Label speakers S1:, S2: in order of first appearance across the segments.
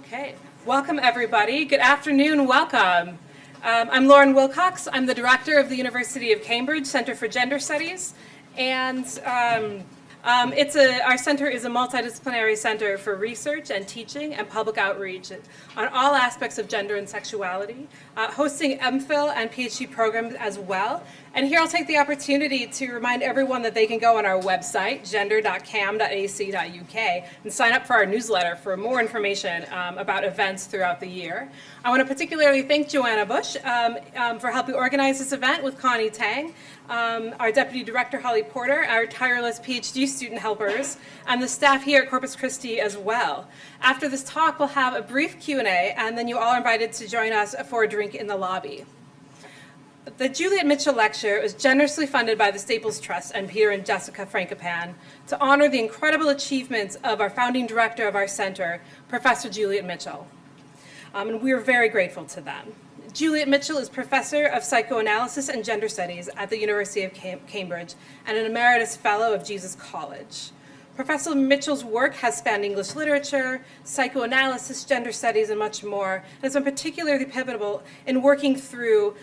S1: Okay, welcome everybody. Good afternoon, welcome. I'm Lauren Wilcox. I'm the director of the University of Cambridge Center for Gender Studies, and our center is a multidisciplinary center for research and teaching and public outreach on all aspects of gender and sexuality, hosting MPhil and PhD programs as well. And here I'll take the opportunity to remind everyone that they can go on our website, gender.cam.ac.uk, and sign up for our newsletter for more information about events throughout the year. I want to particularly thank Joanna Bush for helping organize this event with Connie Tang, our Deputy Director Holly Porter, our tireless PhD student helpers, and the staff here at Corpus Christi as well. After this talk, we'll have a brief Q&A, and then you all are invited to join us for a drink in the lobby. The Juliet Mitchell Lecture was generously funded by the Staples Trust and Peter and Jessica Frankopan to honor the incredible achievements of our founding director of our center, Professor Juliet Mitchell. And we are very grateful to them. Juliet Mitchell is Professor of Psychoanalysis and Gender Studies at the University of Cambridge and an Emeritus Fellow of Jesus College. Professor Mitchell's work has spanned English literature, psychoanalysis, gender studies, and much more, and has been particularly pivotal in working through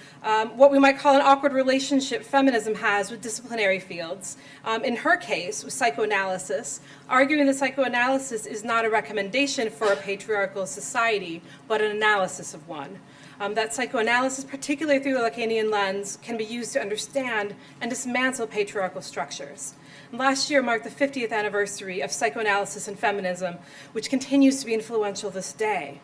S1: what we might call an awkward relationship feminism has with disciplinary fields. In her case, with psychoanalysis, arguing that psychoanalysis is not a recommendation for a patriarchal society, but an analysis of one. That psychoanalysis, particularly through the Lacanian lens, can be used to understand and dismantle patriarchal structures. Last year marked the 50th anniversary of psychoanalysis and feminism, which continues to be influential this day.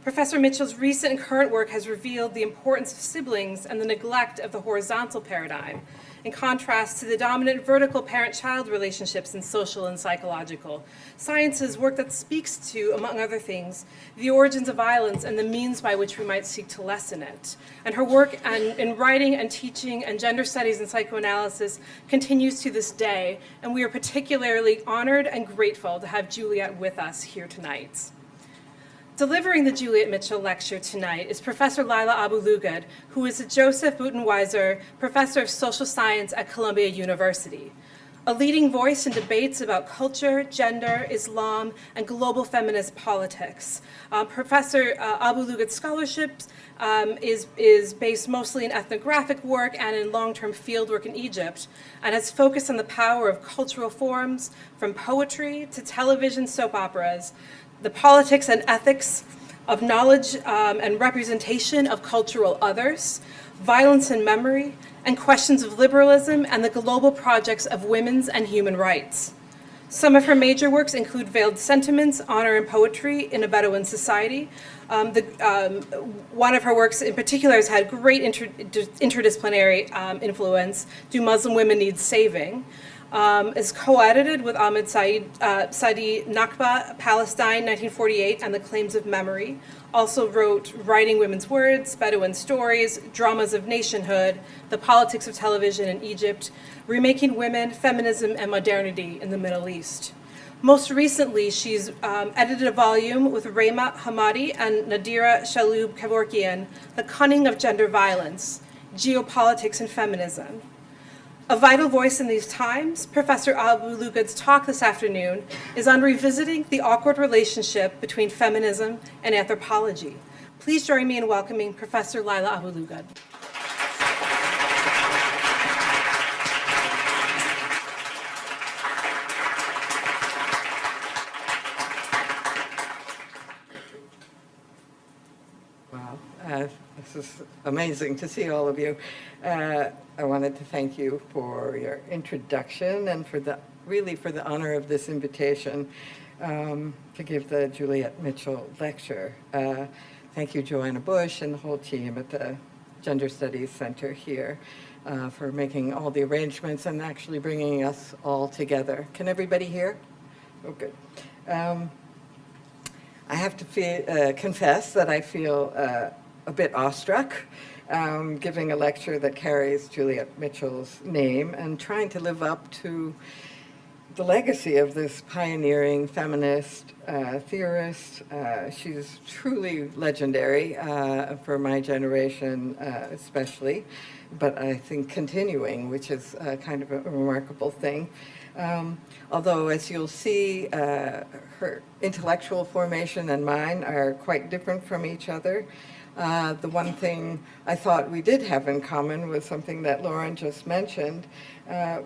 S1: Professor Mitchell's recent and current work has revealed the importance of siblings and the neglect of the horizontal paradigm, in contrast to the dominant vertical parent-child relationships in social and psychological sciences, work that speaks to, among other things, the origins of violence and the means by which we might seek to lessen it. And her work in writing and teaching and gender studies and psychoanalysis continues to this day, and we are particularly honored and grateful to have Juliet with us here tonight. Delivering the Juliet Mitchell Lecture tonight is Professor Lila Abu Lughod, who is a Joseph Butenweiser Professor of Social Science at Columbia University, a leading voice in debates about culture, gender, Islam, and global feminist politics. Professor Abu Lughod's scholarship is based mostly in ethnographic work and in long-term fieldwork in Egypt, and has focused on the power of cultural forms, from poetry to television soap operas, the politics and ethics of knowledge and representation of cultural others, violence and memory, and questions of liberalism and the global projects of women's and human rights. Some of her major works include Veiled Sentiments, Honor and Poetry in a Bedouin Society. One of her works in particular has had great interdisciplinary influence, Do Muslim Women Need Saving? Is co-edited with Ahmed Sadi Nakba, Palestine, 1948, and the Claims of Memory. Also wrote Writing Women's Words, Bedouin Stories, Dramas of Nationhood, The Politics of Television in Egypt, Remaking Women, Feminism and Modernity in the Middle East. Most recently, she's edited a volume with Reima Hamadi and Nadira Shaloub Kevorkian, The Cunning of Gender Violence, Geopolitics and Feminism. A vital voice in these times, Professor Abu Lughod's talk this afternoon is on revisiting the awkward relationship between feminism and anthropology. Please join me in welcoming Professor Lila Abu Lughod.
S2: Wow, this is amazing to see all of you. I wanted to thank you for your introduction and for the honor of this invitation to give the Juliet Mitchell Lecture. Thank you, Joanna Bush, and the whole team at the Gender Studies Center here for making all the arrangements and actually bringing us all together. Can everybody hear? Oh, good. I have to confess that I feel a bit awestruck giving a lecture that carries Juliet Mitchell's name and trying to live up to the legacy of this pioneering feminist theorist. She's truly legendary for my generation especially, but I think continuing, which is kind of a remarkable thing. Although, as you'll see, her intellectual formation and mine are quite different from each other. The one thing I thought we did have in common was something that Lauren just mentioned,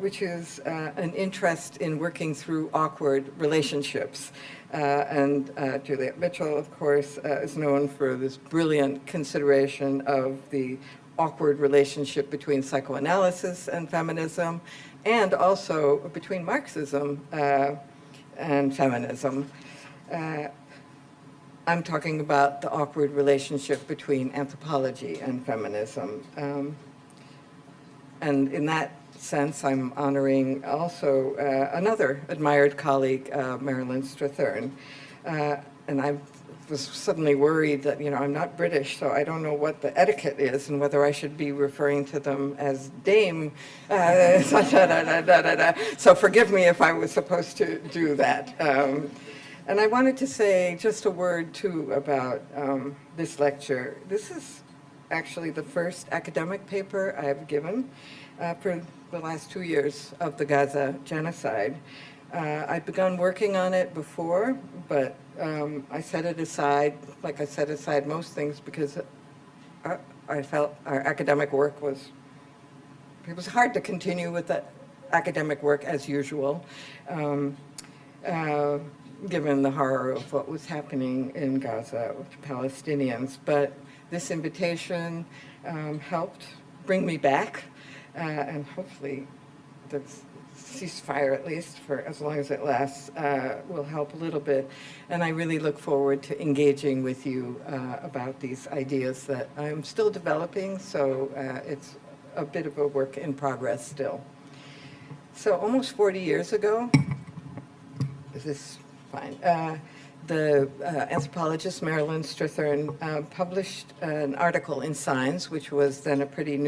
S2: which is an interest in working through awkward relationships. And Juliet Mitchell, of course, is known for this brilliant consideration of the awkward relationship between psychoanalysis and feminism, and also between Marxism and feminism. I'm talking about the awkward relationship between anthropology and feminism. And in that sense, I'm honoring also another admired colleague, Marilyn Strathern. And I was suddenly worried that, I'm not British, so I don't know what the etiquette is and whether I should be referring to them as Dame. So forgive me if I was supposed to do that. And I wanted to say just a word, too, about this lecture. This is actually the first academic paper I've given for the last 2 years of the Gaza genocide. I'd begun working on it before, but I set it aside, like I set aside most things, because I felt our academic work it was hard to continue with the academic work as usual, given the horror of what was happening in Gaza with Palestinians. But this invitation helped bring me back, and hopefully the ceasefire, at least for as long as it lasts, will help a little bit. And I really look forward to engaging with you about these ideas that I'm still developing, so it's a bit of a work in progress still. So almost 40 years ago, is this fine? The anthropologist Marilyn Strathern published an article in Science, which was then a pretty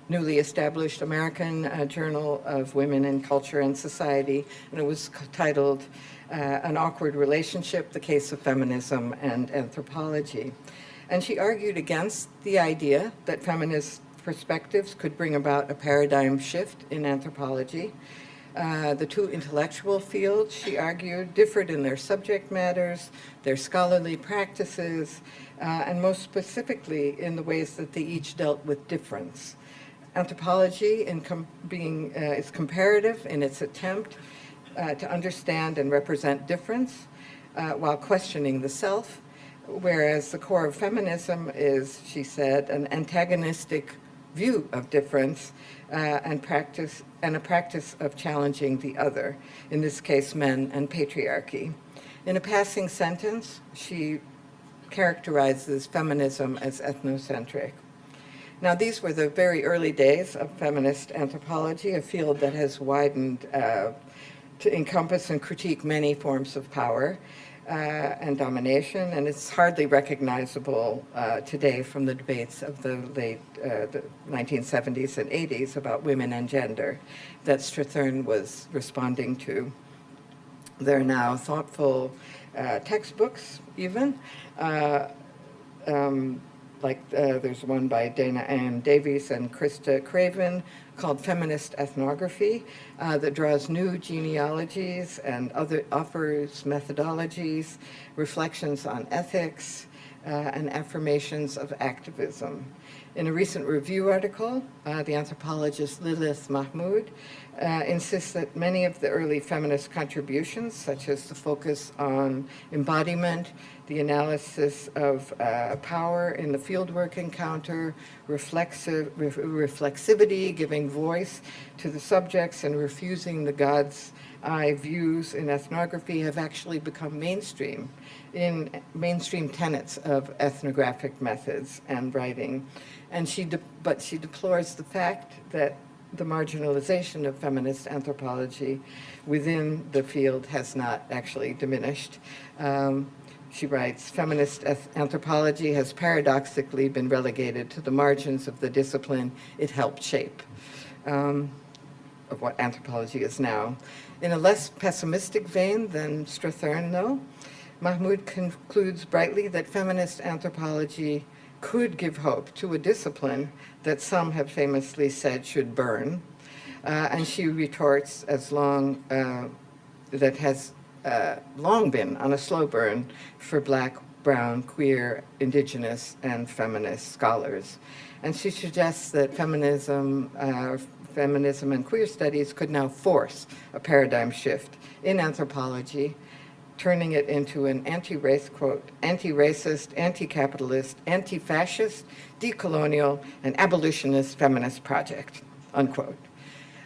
S2: newly established American Journal of Women in Culture and Society, and it was titled An Awkward Relationship, The Case of Feminism and Anthropology. And she argued against the idea that feminist perspectives could bring about a paradigm shift in anthropology. The two intellectual fields, she argued, differed in their subject matters, their scholarly practices, and most specifically in the ways that they each dealt with difference. Anthropology is comparative in its attempt to understand and represent difference while questioning the self, whereas the core of feminism is, she said, an antagonistic view of difference and a practice of challenging the other, in this case men and patriarchy. In a passing sentence, she characterizes feminism as ethnocentric. Now, these were the very early days of feminist anthropology, a field that has widened to encompass and critique many forms of power and domination, and it's hardly recognizable today from the debates of the late the 1970s and 80s about women and gender that Strathern was responding to. There are now thoughtful textbooks, even. There's one by Dana Ann Davies and Krista Craven called Feminist Ethnography that draws new genealogies and offers methodologies, reflections on ethics, and affirmations of activism. In a recent review article, the anthropologist Lila Mahmoud insists that many of the early feminist contributions, such as the focus on embodiment, the analysis of power in the fieldwork encounter, reflexivity, giving voice to the subjects, and refusing the God's eye views in ethnography, have actually become mainstream tenets of ethnographic methods and writing. And but she deplores the fact that the marginalization of feminist anthropology within the field has not actually diminished. She writes, feminist anthropology has paradoxically been relegated to the margins of the discipline it helped shape, of what anthropology is now. In a less pessimistic vein than Strathern, though, Mahmoud concludes brightly that feminist anthropology could give hope to a discipline that some have famously said should burn, And she retorts that has long been on a slow burn for Black, brown, queer, indigenous, and feminist scholars. And she suggests that feminism and queer studies could now force a paradigm shift in anthropology, turning it into an anti-racist, anti-capitalist, anti-fascist, decolonial, and abolitionist feminist project, unquote.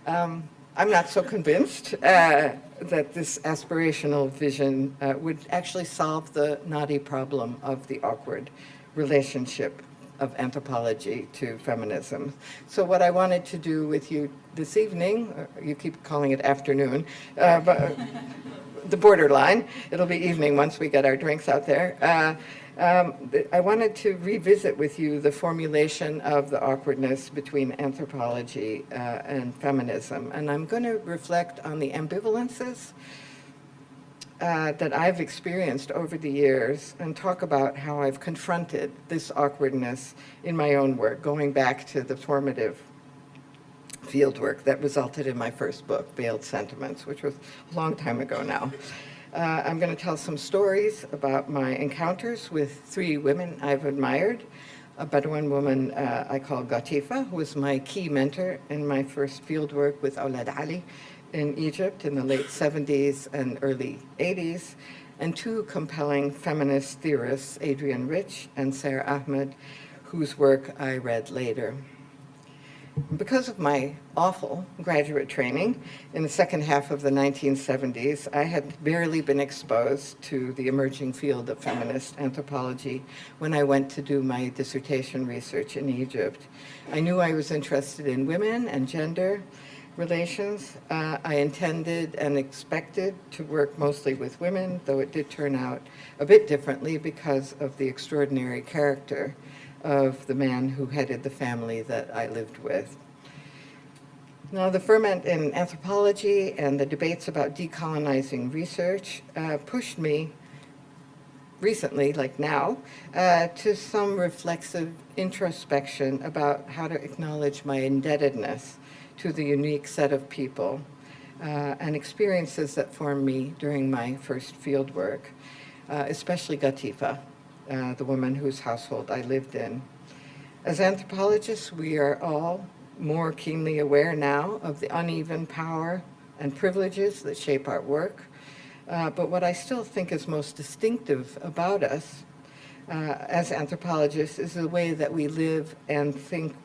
S2: I'm not so convinced that this aspirational vision would actually solve the knotty problem of the awkward relationship of anthropology to feminism. So what I wanted to do with you this evening, you keep calling it afternoon, but the borderline, it'll be evening once we get our drinks out there. I wanted to revisit with you the formulation of the awkwardness between anthropology and feminism. And I'm going to reflect on the ambivalences that I've experienced over the years and talk about how I've confronted this awkwardness in my own work, going back to the formative fieldwork that resulted in my first book, Veiled Sentiments, which was a long time ago now. I'm going to tell some stories about my encounters with three women I've admired. A Bedouin woman I call Gatifa, who was my key mentor in my first fieldwork with Aulad Ali in Egypt in the late 70s and early 80s, and two compelling feminist theorists, Adrienne Rich and Sarah Ahmed, whose work I read later. Because of my awful graduate training in the second half of the 1970s, I had barely been exposed to the emerging field of feminist anthropology when I went to do my dissertation research in Egypt. I knew I was interested in women and gender relations. I intended and expected to work mostly with women, though it did turn out a bit differently because of the extraordinary character of the man who headed the family that I lived with. Now, the ferment in anthropology and the debates about decolonizing research pushed me recently, like now, to some reflexive introspection about how to acknowledge my indebtedness to the unique set of people and experiences that formed me during my first field work, especially Gatifa, the woman whose household I lived in. As anthropologists, we are all more keenly aware now of the uneven power and privileges that shape our work. But what I still think is most distinctive about us as anthropologists is the way that we live and think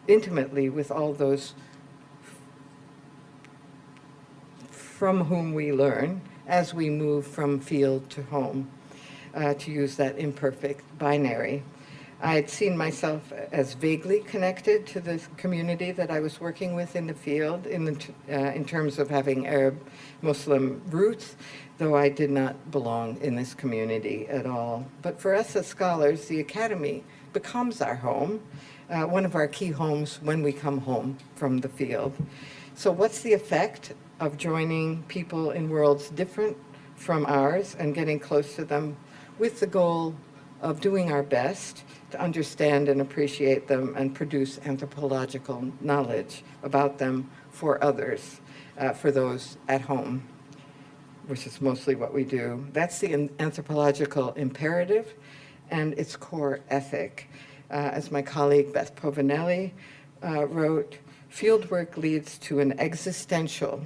S2: intimately with all those from whom we learn as we move from field to home, to use that imperfect binary. I had seen myself as vaguely connected to the community that I was working with in the field in terms of having Arab Muslim roots, though I did not belong in this community at all. But for us as scholars, the academy becomes our home, one of our key homes when we come home from the field. So what's the effect of joining people in worlds different from ours and getting close to them with the goal of doing our best to understand and appreciate them and produce anthropological knowledge about them for others, for those at home, which is mostly what we do. That's the anthropological imperative and its core ethic. As my colleague Beth Povinelli wrote, fieldwork leads to an existential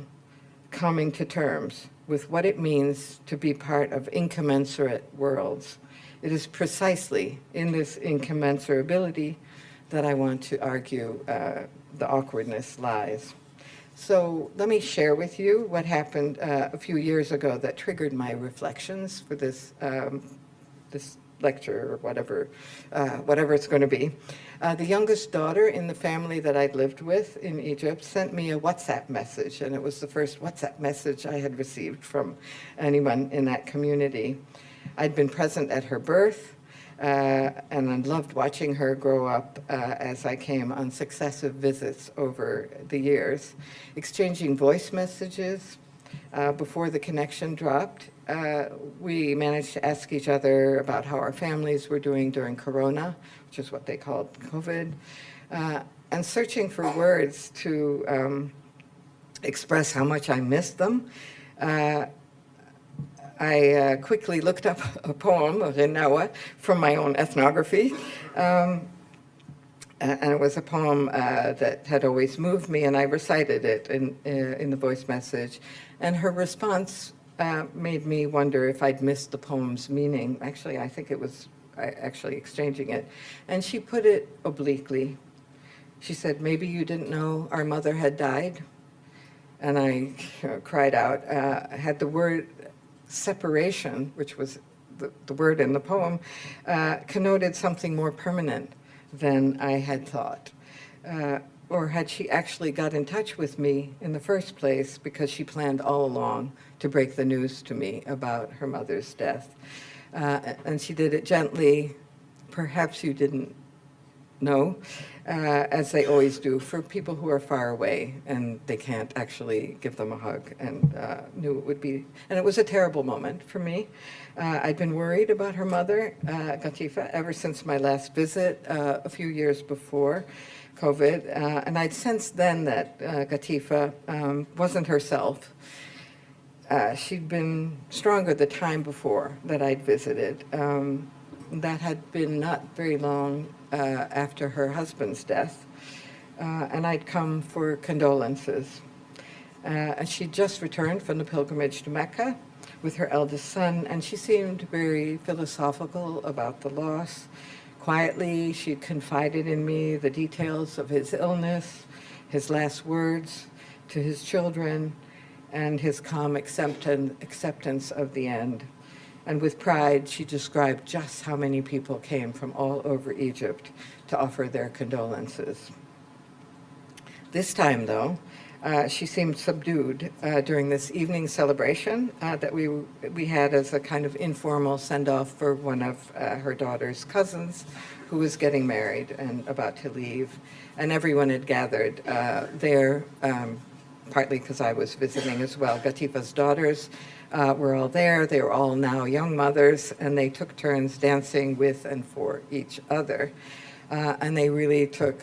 S2: coming to terms with what it means to be part of incommensurate worlds. It is precisely in this incommensurability that I want to argue the awkwardness lies. So let me share with you what happened a few years ago that triggered my reflections for this lecture or whatever it's going to be. The youngest daughter in the family that I'd lived with in Egypt sent me a WhatsApp message, and it was the first WhatsApp message I had received from anyone in that community. I'd been present at her birth, and I loved watching her grow up as I came on successive visits over the years, exchanging voice messages before the connection dropped. We managed to ask each other about how our families were doing during Corona, which is what they called COVID, and searching for words to express how much I missed them. I quickly looked up a poem, a Renawa, from my own ethnography. And it was a poem that had always moved me, and I recited it in the voice message. And her response made me wonder if I'd missed the poem's meaning. Actually, I think it was actually exchanging it. And she put it obliquely. She said, "Maybe you didn't know our mother had died?" And I cried out. Had the word separation, which was the word in the poem, connoted something more permanent than I had thought. Or had she actually got in touch with me in the first place because she planned all along to break the news to me about her mother's death? And she did it gently. Perhaps you didn't know, as they always do for people who are far away and they can't actually give them a hug, and knew it would be, and it was a terrible moment for me. I'd been worried about her mother, Gatifa, ever since my last visit a few years before COVID, and I'd sensed then that Gatifa wasn't herself. She'd been stronger the time before that I'd visited. That had been not very long after her husband's death, and I'd come for condolences. And she'd just returned from the pilgrimage to Mecca with her eldest son, and she seemed very philosophical about the loss. Quietly, she'd confided in me the details of his illness, his last words to his children, and his calm acceptance of the end. And with pride, she described just how many people came from all over Egypt to offer their condolences. This time, though, she seemed subdued during this evening celebration that we had as a kind of informal send-off for one of her daughter's cousins who was getting married and about to leave. And everyone had gathered there, partly because I was visiting as well. Gatifa's daughters were all there. They were all now young mothers, and they took turns dancing with and for each other. And they really took,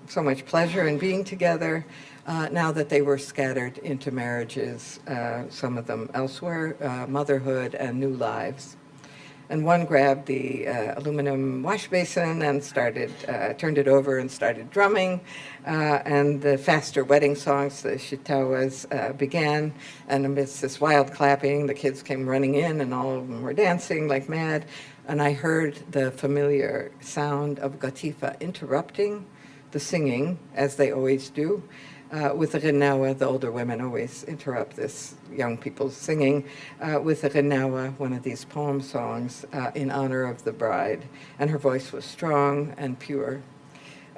S2: so much pleasure in being together now that they were scattered into marriages, some of them elsewhere, motherhood, and new lives. And one grabbed the aluminum wash basin and turned it over and started drumming. And the faster wedding songs, the shitawas, began. And amidst this wild clapping, the kids came running in, and all of them were dancing like mad. And I heard the familiar sound of Gatifa interrupting the singing, as they always do. With the Renawa, the older women always interrupt this young people's singing, with the Renawa, one of these poem songs, in honor of the bride. And her voice was strong and pure.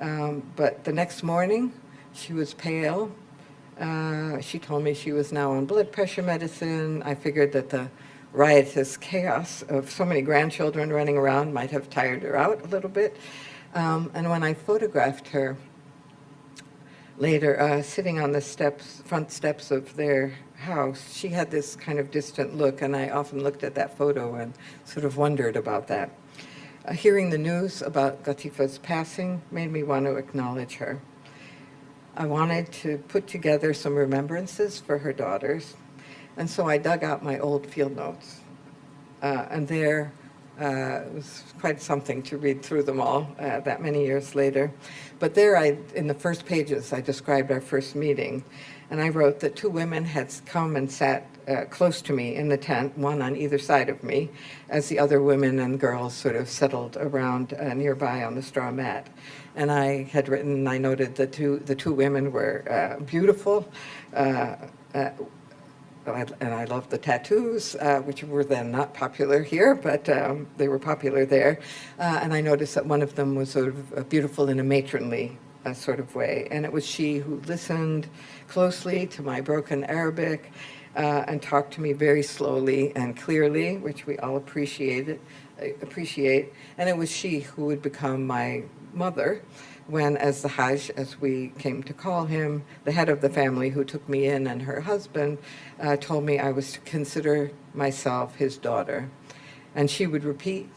S2: But the next morning, she was pale. She told me she was now on blood pressure medicine. I figured that the riotous chaos of so many grandchildren running around might have tired her out a little bit. And when I photographed her later, sitting on the front steps of their house, she had this kind of distant look, and I often looked at that photo and sort of wondered about that. Hearing the news about Gatifa's passing made me want to acknowledge her. I wanted to put together some remembrances for her daughters, and so I dug out my old field notes. And there, it was quite something to read through them all that many years later. But there, in the first pages, I described our first meeting, and I wrote that two women had come and sat close to me in the tent, one on either side of me, as the other women and girls sort of settled around nearby on the straw mat. And I had written, I noted the two women were beautiful, and I loved the tattoos, which were then not popular here, but they were popular there. And I noticed that one of them was sort of beautiful in a matronly sort of way. And it was she who listened closely to my broken Arabic and talked to me very slowly and clearly, which we all appreciate. And it was she who would become my mother when, as the Hajj, as we came to call him, the head of the family who took me in, and her husband told me I was to consider myself his daughter. And she would repeat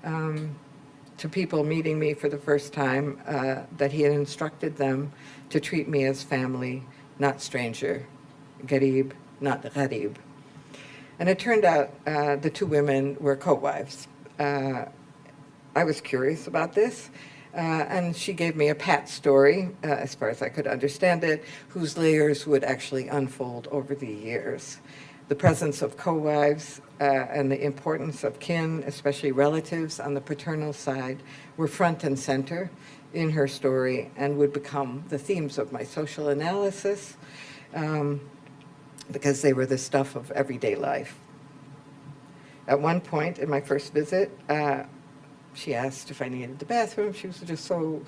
S2: to people meeting me for the first time that he had instructed them to treat me as family not stranger, garib, not gharib. And it turned out the two women were co-wives. I was curious about this, and she gave me a pat story, as far as I could understand it, whose layers would actually unfold over the years. The presence of co-wives and the importance of kin, especially relatives on the paternal side, were front and center in her story and would become the themes of my social analysis because they were the stuff of everyday life. At one point in my first visit, she asked if I needed the bathroom. She was just so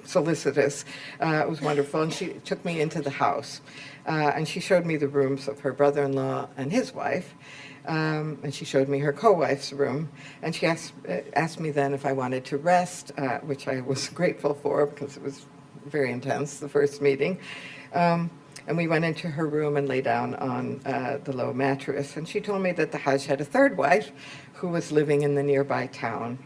S2: solicitous. It was wonderful. And she took me into the house. And she showed me the rooms of her brother-in-law and his wife. And she showed me her co-wife's room. And she asked me then if I wanted to rest, which I was grateful for because it was very intense, the first meeting. And we went into her room and lay down on the low mattress. And she told me that the Hajj had a third wife who was living in the nearby town.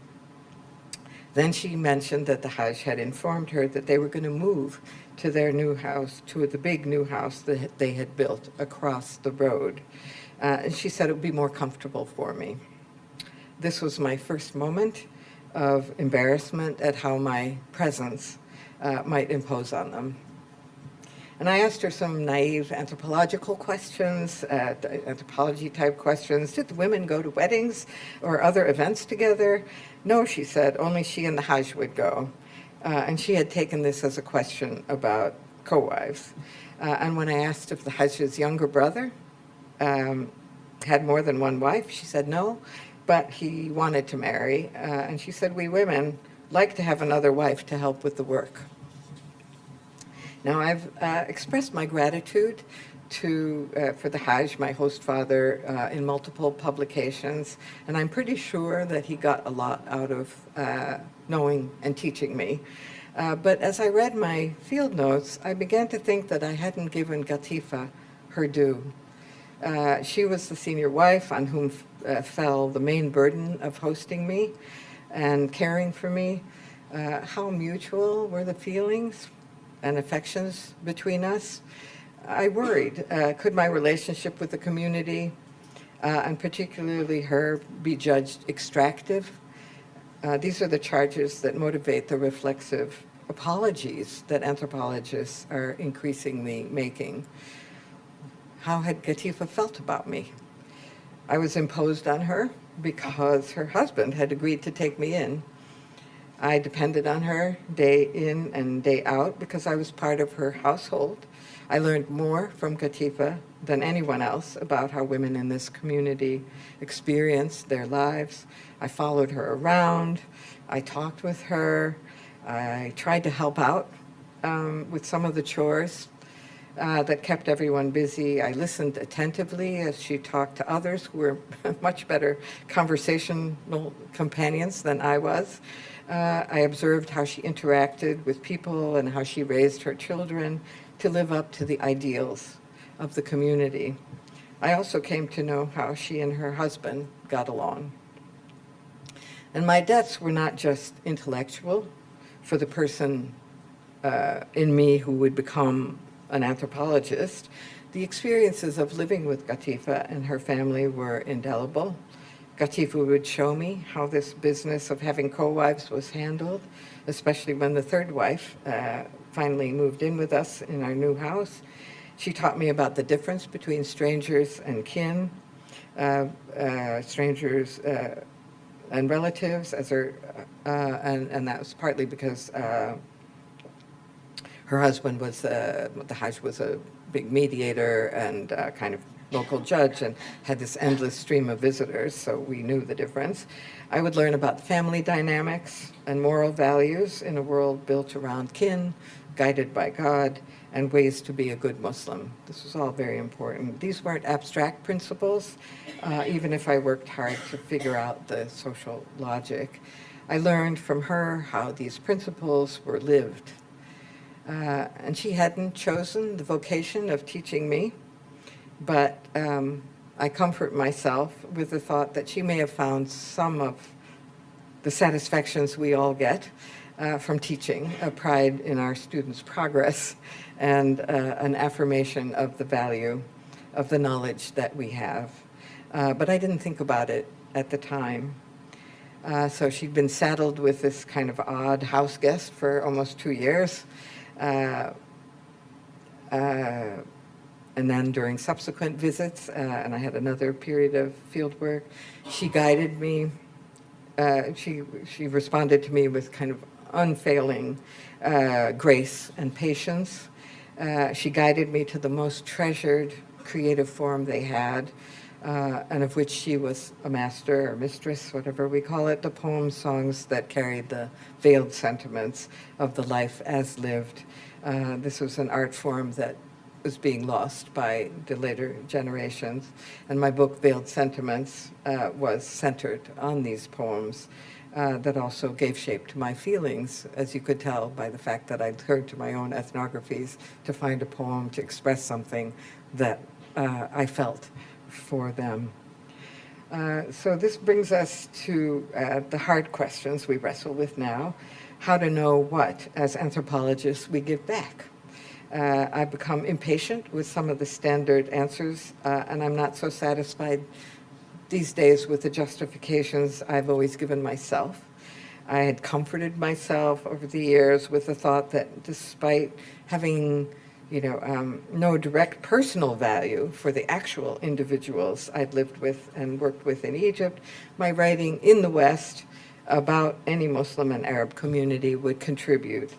S2: Then she mentioned that the Hajj had informed her that they were going to move to their new house, to the big new house that they had built across the road. And she said it would be more comfortable for me. This was my first moment of embarrassment at how my presence might impose on them. And I asked her some naive anthropological questions, anthropology-type questions. Did the women go to weddings or other events together? No, she said, only she and the Hajj would go. And she had taken this as a question about co-wives. And when I asked if the Hajj's younger brother had more than one wife, she said no, but he wanted to marry. And she said, we women like to have another wife to help with the work. Now, I've expressed my gratitude for the Hajj, my host father, in multiple publications, and I'm pretty sure that he got a lot out of knowing and teaching me. But as I read my field notes, I began to think that I hadn't given Gatifa her due. She was the senior wife on whom fell the main burden of hosting me and caring for me. How mutual were the feelings and affections between us? I worried, could my relationship with the community, and particularly her, be judged extractive? These are the charges that motivate the reflexive apologies that anthropologists are increasingly making. How had Gatifa felt about me? I was imposed on her because her husband had agreed to take me in. I depended on her day in and day out because I was part of her household. I learned more from Gatifa than anyone else about how women in this community experienced their lives. I followed her around. I talked with her. I tried to help out with some of the chores that kept everyone busy. I listened attentively as she talked to others who were much better conversational companions than I was. I observed how she interacted with people and how she raised her children to live up to the ideals of the community. I also came to know how she and her husband got along. And my debts were not just intellectual for the person in me who would become an anthropologist. The experiences of living with Gatifa and her family were indelible. Gatifa would show me how this business of having co-wives was handled, especially when the third wife finally moved in with us in our new house. She taught me about the difference between strangers and kin, strangers and relatives, and that was partly because her husband was, the Hajj was a big mediator and kind of local judge and had this endless stream of visitors, so we knew the difference. I would learn about family dynamics and moral values in a world built around kin, guided by God, and ways to be a good Muslim. This was all very important. These weren't abstract principles, even if I worked hard to figure out the social logic. I learned from her how these principles were lived. And she hadn't chosen the vocation of teaching me, but I comfort myself with the thought that she may have found some of the satisfactions we all get from teaching, a pride in our students' progress, and an affirmation of the value of the knowledge that we have. But I didn't think about it at the time. So she'd been saddled with this kind of odd house guest for almost 2 years. And then during subsequent visits, and I had another period of field work, she guided me. She responded to me with kind of unfailing grace and patience. She guided me to the most treasured creative form they had, and of which she was a master or mistress, whatever we call it, the poems, songs that carried the veiled sentiments of the life as lived. This was an art form that was being lost by the later generations. And my book, Veiled Sentiments, was centered on these poems that also gave shape to my feelings, as you could tell by the fact that I turned to my own ethnographies to find a poem to express something that I felt for them. So this brings us to the hard questions we wrestle with now. How to know what, as anthropologists, we give back. I've become impatient with some of the standard answers, and I'm not so satisfied these days with the justifications I've always given myself. I had comforted myself over the years with the thought that despite having no direct personal value for the actual individuals I'd lived with and worked with in Egypt, my writing in the West about any Muslim and Arab community would contribute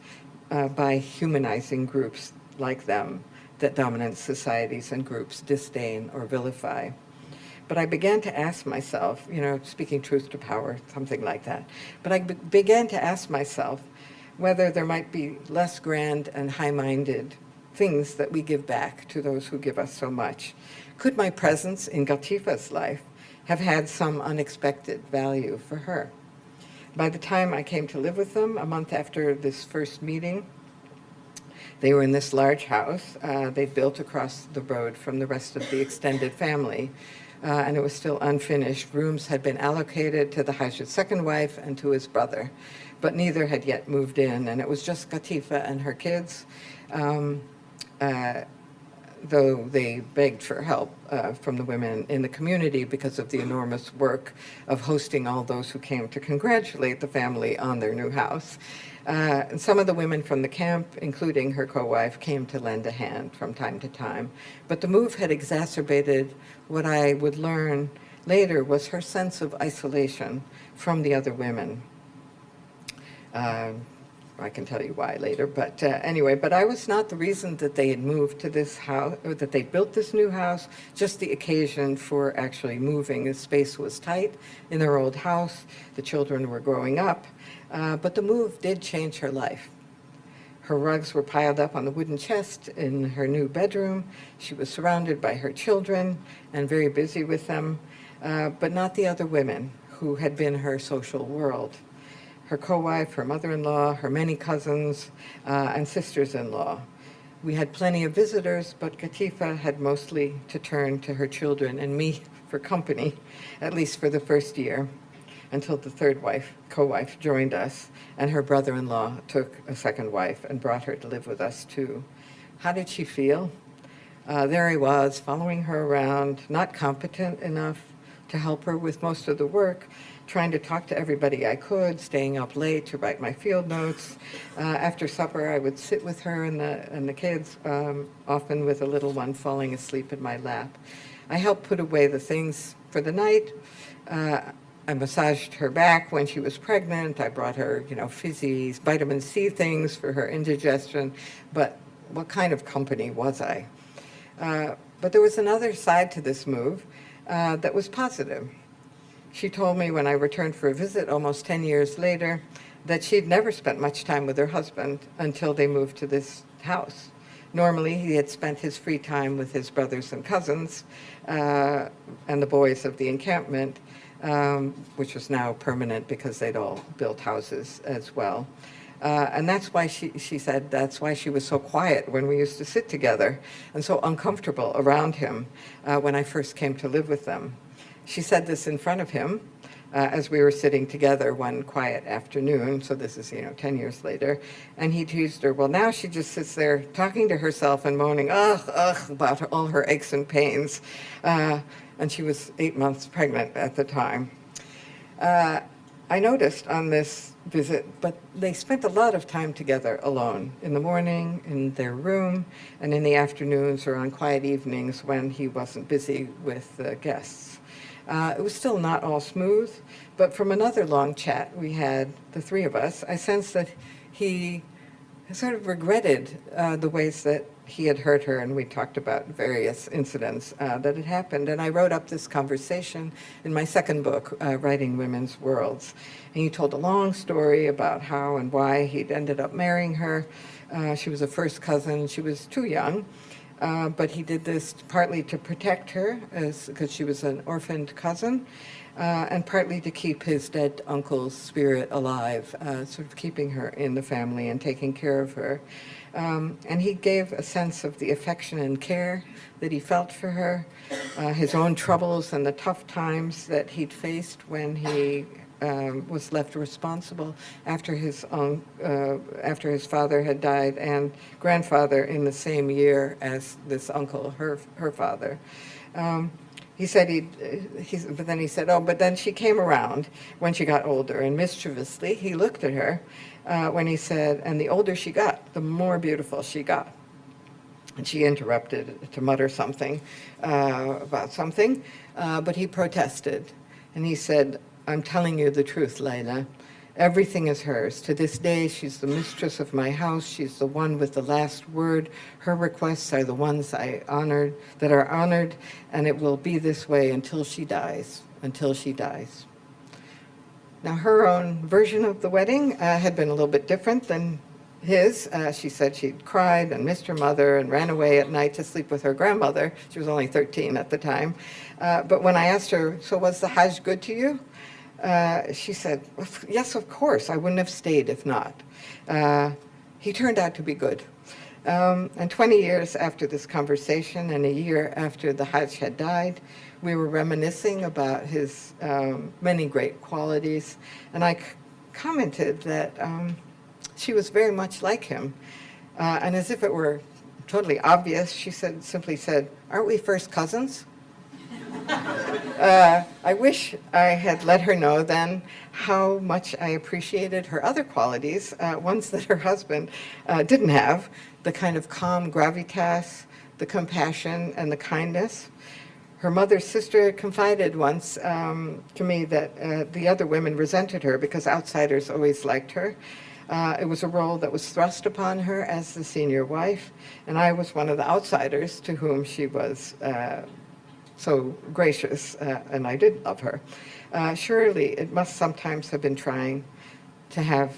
S2: by humanizing groups like them that dominant societies and groups disdain or vilify. But I began to ask myself, speaking truth to power, something like that. But I began to ask myself whether there might be less grand and high-minded things that we give back to those who give us so much. Could my presence in Gatifa's life have had some unexpected value for her? By the time I came to live with them, a month after this first meeting, they were in this large house they built across the road from the rest of the extended family, and it was still unfinished. Rooms had been allocated to the Hajj's second wife and to his brother, but neither had yet moved in, and it was just Gatifa and her kids, though they begged for help from the women in the community because of the enormous work of hosting all those who came to congratulate the family on their new house. And some of the women from the camp, including her co-wife, came to lend a hand from time to time. But the move had exacerbated what I would learn later was her sense of isolation from the other women. I can tell you why later, but anyway, but I was not the reason that they had moved to this house, or that they built this new house, just the occasion for actually moving. The space was tight in their old house, the children were growing up, but the move did change her life. Her rugs were piled up on the wooden chest in her new bedroom. She was surrounded by her children and very busy with them, but not the other women who had been her social world. Her co-wife, her mother-in-law, her many cousins, and sisters-in-law. We had plenty of visitors, but Gatifa had mostly to turn to her children and me for company, at least for the first year, until the third wife, co-wife, joined us, and her brother-in-law took a second wife and brought her to live with us too. How did she feel? There I was, following her around, not competent enough to help her with most of the work, trying to talk to everybody I could, staying up late to write my field notes. After supper, I would sit with her and the kids, often with a little one falling asleep in my lap. I helped put away the things for the night. I massaged her back when she was pregnant. I brought her, fizzies, vitamin C things for her indigestion. But what kind of company was I? But there was another side to this move that was positive. She told me when I returned for a visit almost 10 years later that she'd never spent much time with her husband until they moved to this house. Normally, he had spent his free time with his brothers and cousins and the boys of the encampment, which was now permanent because they'd all built houses as well. And that's why she said that's why she was so quiet when we used to sit together and so uncomfortable around him when I first came to live with them. She said this in front of him, as we were sitting together one quiet afternoon, so this is, 10 years later, and he teased her, well, now she just sits there talking to herself and moaning, ugh, about all her aches and pains. And she was 8 months pregnant at the time. I noticed on this visit, but they spent a lot of time together alone, in the morning, in their room, and in the afternoons or on quiet evenings when he wasn't busy with guests. It was still not all smooth, but from another long chat we had, the three of us, I sensed that he sort of regretted the ways that he had hurt her, and we talked about various incidents that had happened. And I wrote up this conversation in my second book, Writing Women's Worlds. And he told a long story about how and why he'd ended up marrying her. She was a first cousin. She was too young. But he did this partly to protect her, because she was an orphaned cousin, and partly to keep his dead uncle's spirit alive, sort of keeping her in the family and taking care of her. And he gave a sense of the affection and care that he felt for her, his own troubles and the tough times that he'd faced when he was left responsible after his father had died, and grandfather in the same year as this uncle, her father. He said but then he said, but then she came around when she got older, and mischievously he looked at her when he said, and the older she got, the more beautiful she got. And she interrupted to mutter something about something, but he protested, and he said, I'm telling you the truth, Lila. Everything is hers. To this day, she's the mistress of my house. She's the one with the last word. Her requests are the ones that are honored, and it will be this way until she dies, Now, her own version of the wedding had been a little bit different than his. She said she'd cried and missed her mother and ran away at night to sleep with her grandmother. She was only 13 at the time. But when I asked her, so was the Hajj good to you? She said, yes, of course. I wouldn't have stayed if not. He turned out to be good. And 20 years after this conversation and a year after the Hajj had died, we were reminiscing about his many great qualities. And I commented that she was very much like him. And as if it were totally obvious, she simply said, aren't we first cousins? I wish I had let her know then how much I appreciated her other qualities, ones that her husband didn't have, the kind of calm gravitas, the compassion, and the kindness. Her mother's sister confided once to me that the other women resented her because outsiders always liked her. It was a role that was thrust upon her as the senior wife, and I was one of the outsiders to whom she was so gracious, and I did love her. Surely it must sometimes have been trying to have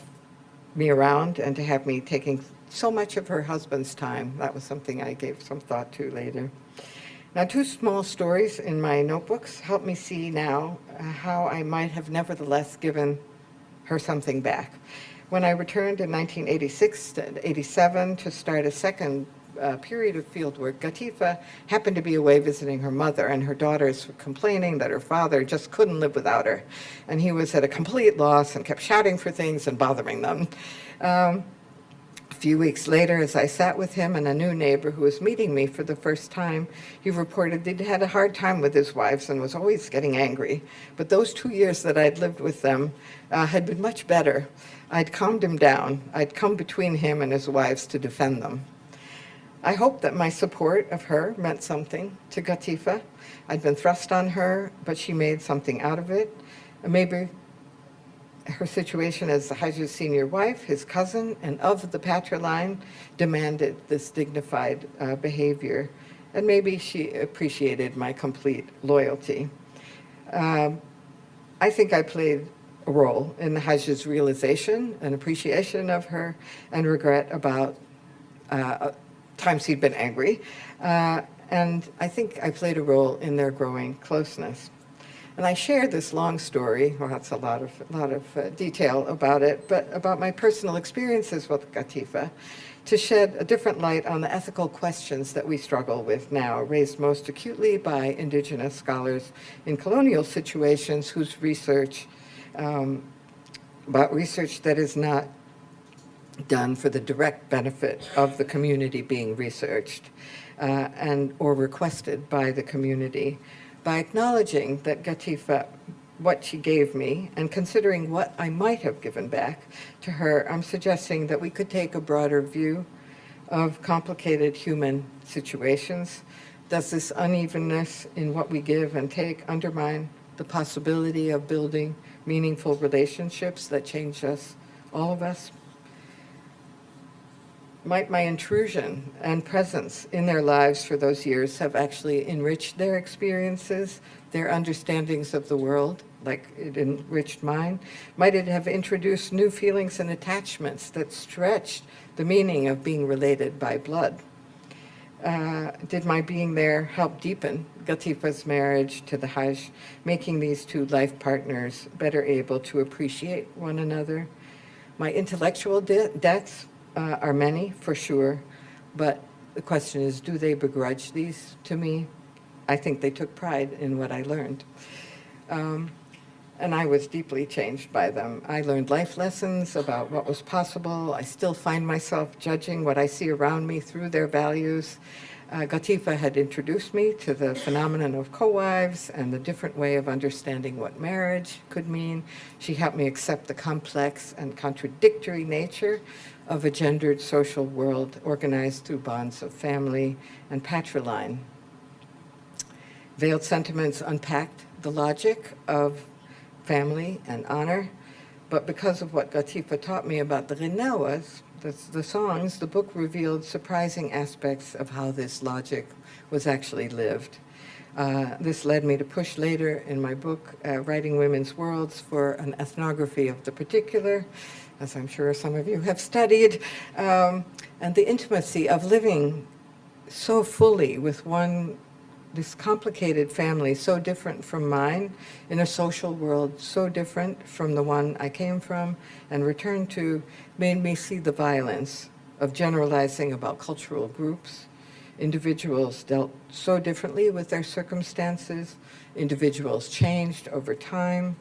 S2: me around and to have me taking so much of her husband's time. That was something I gave some thought to later. Now, two small stories in my notebooks help me see now how I might have nevertheless given her something back. When I returned in 1986 to 87 to start a second period of field work, Gatifa happened to be away visiting her mother, and her daughters were complaining that her father just couldn't live without her. And he was at a complete loss and kept shouting for things and bothering them. A few weeks later, as I sat with him and a new neighbor who was meeting me for the first time, he reported that he'd had a hard time with his wives and was always getting angry. But those 2 years that I'd lived with them had been much better. I'd calmed him down. I'd come between him and his wives to defend them. I hope that my support of her meant something to Gatifa. I'd been thrust on her, but she made something out of it. And maybe her situation as the Hajj's senior wife, his cousin, and of the Patra line demanded this dignified behavior. And maybe she appreciated my complete loyalty. I think I played a role in the Hajj's realization and appreciation of her and regret about times he'd been angry. And I think I played a role in their growing closeness. And I share this long story, well, that's a lot of detail about it, but about my personal experiences with Gatifa to shed a different light on the ethical questions that we struggle with now, raised most acutely by Indigenous scholars in colonial situations whose research, about research that is not done for the direct benefit of the community being researched or requested by the community. By acknowledging that Gatifa, what she gave me, and considering what I might have given back to her, I'm suggesting that we could take a broader view of complicated human situations. Does this unevenness in what we give and take undermine the possibility of building meaningful relationships that change us, all of us? Might my intrusion and presence in their lives for those years have actually enriched their experiences, their understandings of the world, like it enriched mine? Might it have introduced new feelings and attachments that stretched the meaning of being related by blood? Did my being there help deepen Gatifa's marriage to the Hajj, making these two life partners better able to appreciate one another? My intellectual debts are many, for sure, but the question is, do they begrudge these to me? I think they took pride in what I learned. And I was deeply changed by them. I learned life lessons about what was possible. I still find myself judging what I see around me through their values. Gatifa had introduced me to the phenomenon of co-wives and the different way of understanding what marriage could mean. She helped me accept the complex and contradictory nature of a gendered social world organized through bonds of family and patriline. Veiled Sentiments unpacked the logic of family and honor, but because of what Gatifa taught me about the Ginawas, the songs, the book revealed surprising aspects of how this logic was actually lived. This led me to push later in my book, Writing Women's Worlds, for an ethnography of the particular, as I'm sure some of you have studied, and the intimacy of living so fully with this complicated family, so different from mine, in a social world so different from the one I came from and returned to, made me see the violence of generalizing about cultural groups. Individuals dealt so differently with their circumstances. Individuals changed over time.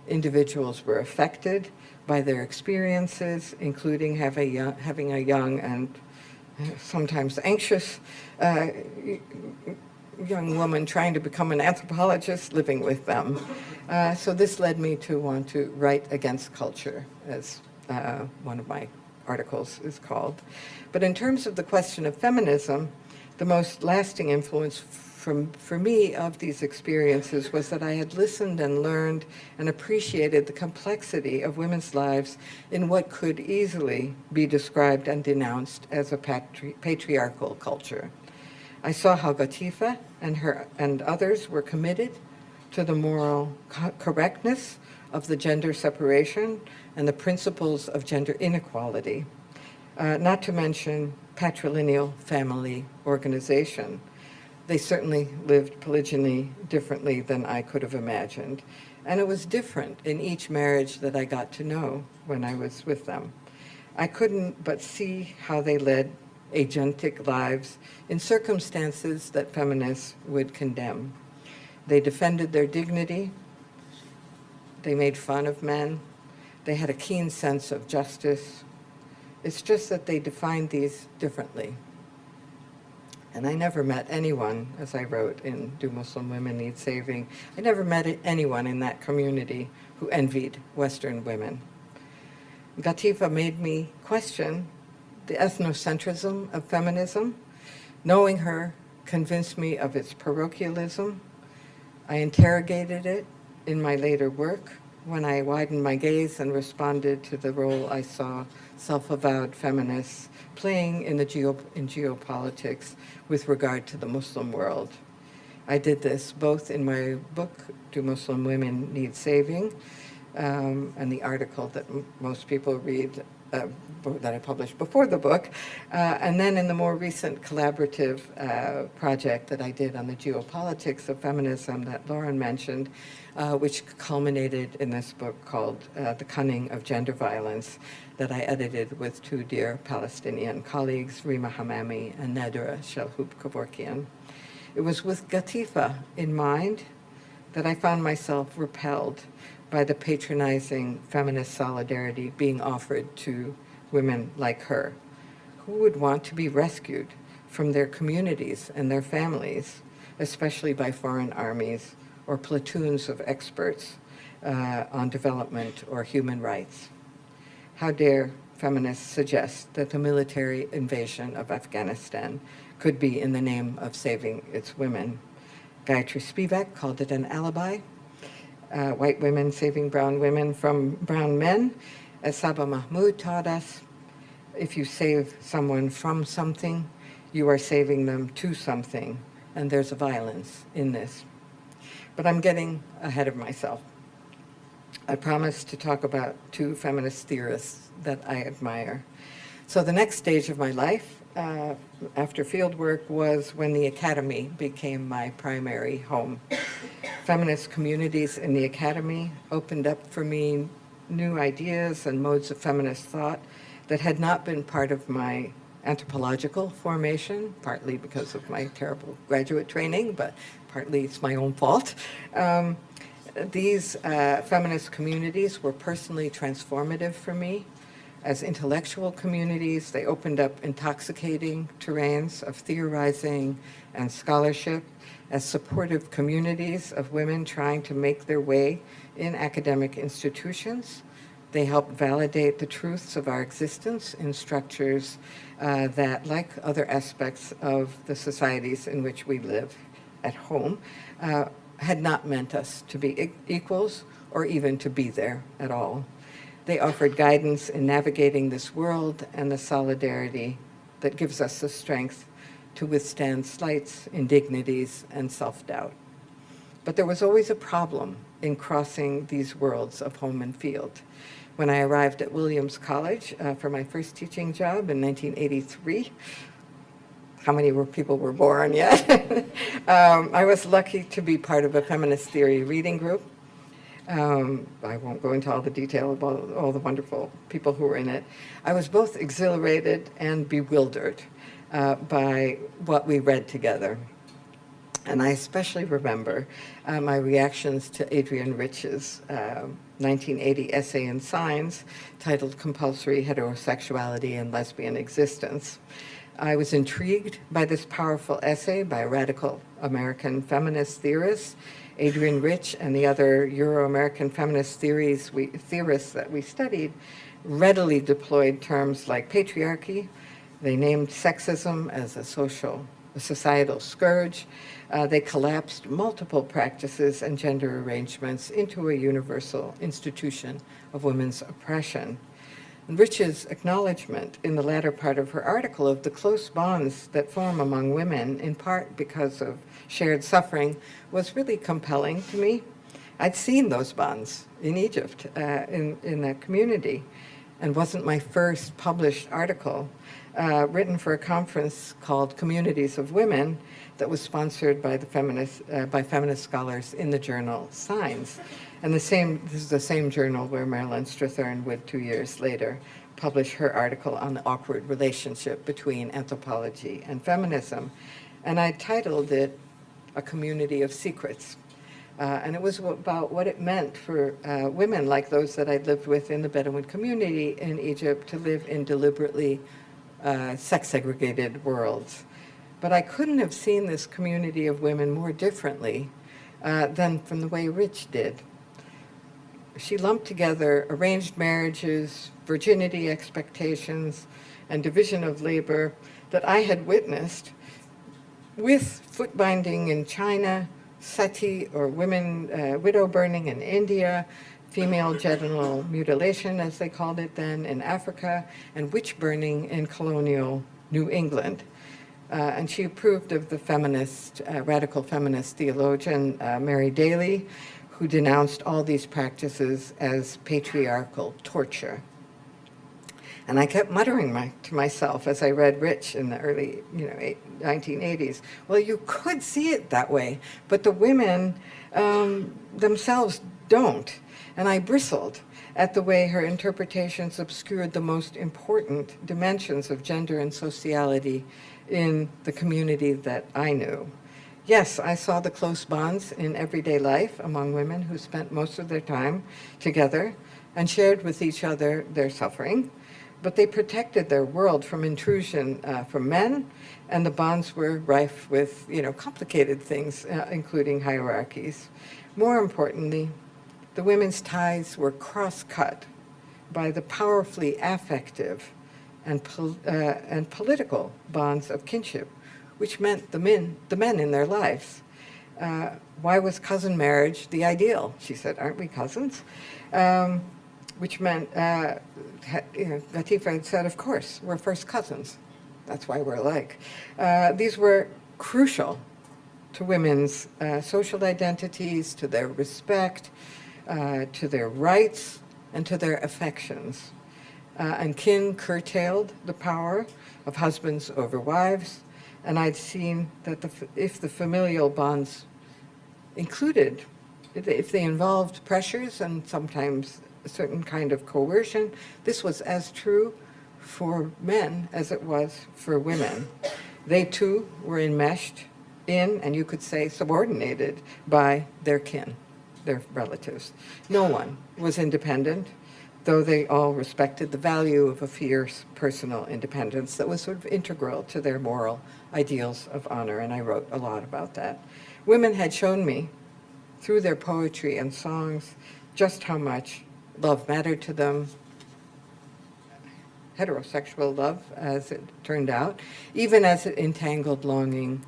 S2: Individuals were affected by their experiences, including having a young and sometimes anxious young woman trying to become an anthropologist living with them. So this led me to want to write against culture, as one of my articles is called. But in terms of the question of feminism, the most lasting influence for me of these experiences was that I had listened and learned and appreciated the complexity of women's lives in what could easily be described and denounced as a patriarchal culture. I saw how Gatifa and others were committed to the moral correctness of the gender separation and the principles of gender inequality, not to mention patrilineal family organization. They certainly lived polygyny differently than I could have imagined. And it was different in each marriage that I got to know when I was with them. I couldn't but see how they led agentic lives in circumstances that feminists would condemn. They defended their dignity. They made fun of men. They had a keen sense of justice. It's just that they defined these differently. And I never met anyone, as I wrote in Do Muslim Women Need Saving, I never met anyone in that community who envied Western women. Gatifa made me question the ethnocentrism of feminism. Knowing her convinced me of its parochialism. I interrogated it in my later work when I widened my gaze and responded to the role I saw self-avowed feminists playing in geopolitics with regard to the Muslim world. I did this both in my book, Do Muslim Women Need Saving, and the article that most people read that I published before the book, and then in the more recent collaborative project that I did on the geopolitics of feminism that Lauren mentioned, which culminated in this book called The Cunning of Gender Violence, that I edited with two dear Palestinian colleagues, Rima Hamami and Nadra Shalhoub-Kevorkian. It was with Gatifa in mind that I found myself repelled by the patronizing feminist solidarity being offered to women like her, who would want to be rescued from their communities and their families, especially by foreign armies or platoons of experts on development or human rights. How dare feminists suggest that the military invasion of Afghanistan could be in the name of saving its women? Gayatri Spivak called it an alibi. White women saving brown women from brown men. As Saba Mahmood taught us, if you save someone from something, you are saving them to something, and there's a violence in this. But I'm getting ahead of myself. I promised to talk about two feminist theorists that I admire. So the next stage of my life, after fieldwork, was when the academy became my primary home. Feminist communities in the academy opened up for me new ideas and modes of feminist thought that had not been part of my anthropological formation, partly because of my terrible graduate training, but partly it's my own fault. These feminist communities were personally transformative for me. As intellectual communities, they opened up intoxicating terrains of theorizing and scholarship. As supportive communities of women trying to make their way in academic institutions, they helped validate the truths of our existence in structures that, like other aspects of the societies in which we live at home, had not meant us to be equals or even to be there at all. They offered guidance in navigating this world and the solidarity that gives us the strength to withstand slights, indignities, and self-doubt. But there was always a problem in crossing these worlds of home and field. When I arrived at Williams College for my first teaching job in 1983, how many people were born yet? I was lucky to be part of a feminist theory reading group. I won't go into all the detail about all the wonderful people who were in it. I was both exhilarated and bewildered by what we read together. And I especially remember my reactions to Adrienne Rich's 1980 essay in Signs titled Compulsory Heterosexuality and Lesbian Existence. I was intrigued by this powerful essay by a radical American feminist theorist. Adrienne Rich and the other Euro-American feminist theorists that we studied readily deployed terms like patriarchy. They named sexism as a societal scourge. They collapsed multiple practices and gender arrangements into a universal institution of women's oppression. Rich's acknowledgement in the latter part of her article of the close bonds that form among women, in part because of shared suffering, was really compelling to me. I'd seen those bonds in Egypt, in that community, and wasn't my first published article written for a conference called Communities of Women that was sponsored by by feminist scholars in the journal Signs. And this is the same journal where Marilyn Strathern would 2 years later publish her article on the awkward relationship between anthropology and feminism. And I titled it A Community of Secrets. And it was about what it meant for women like those that I'd lived with in the Bedouin community in Egypt to live in deliberately sex-segregated worlds. But I couldn't have seen this community of women more differently than from the way Rich did. She lumped together arranged marriages, virginity expectations, and division of labor that I had witnessed with foot binding in China, sati or widow burning in India, female genital mutilation, as they called it then, in Africa, and witch burning in colonial New England. And she approved of the radical feminist theologian Mary Daly, who denounced all these practices as patriarchal torture. And I kept muttering to myself as I read Rich in the early, 1980s, well, you could see it that way, but the women themselves don't. And I bristled at the way her interpretations obscured the most important dimensions of gender and sociality in the community that I knew. Yes, I saw the close bonds in everyday life among women who spent most of their time together and shared with each other their suffering, but they protected their world from intrusion from men, and the bonds were rife with, complicated things, including hierarchies. More importantly, the women's ties were cross-cut by the powerfully affective and political bonds of kinship, which meant the men in their lives. Why was cousin marriage the ideal? She said, aren't we cousins? Which meant, Latifah had said, of course, we're first cousins. That's why we're alike. These were crucial to women's social identities, to their respect, to their rights, and to their affections. And kin curtailed the power of husbands over wives, and I'd seen that if the familial bonds included, if they involved pressures and sometimes a certain kind of coercion, this was as true for men as it was for women. They too were enmeshed in, and you could say subordinated by their kin, their relatives. No one was independent, though they all respected the value of a fierce personal independence that was sort of integral to their moral ideals of honor, and I wrote a lot about that. Women had shown me, through their poetry and songs, just how much love mattered to them, heterosexual love, as it turned out, even as it entangled longing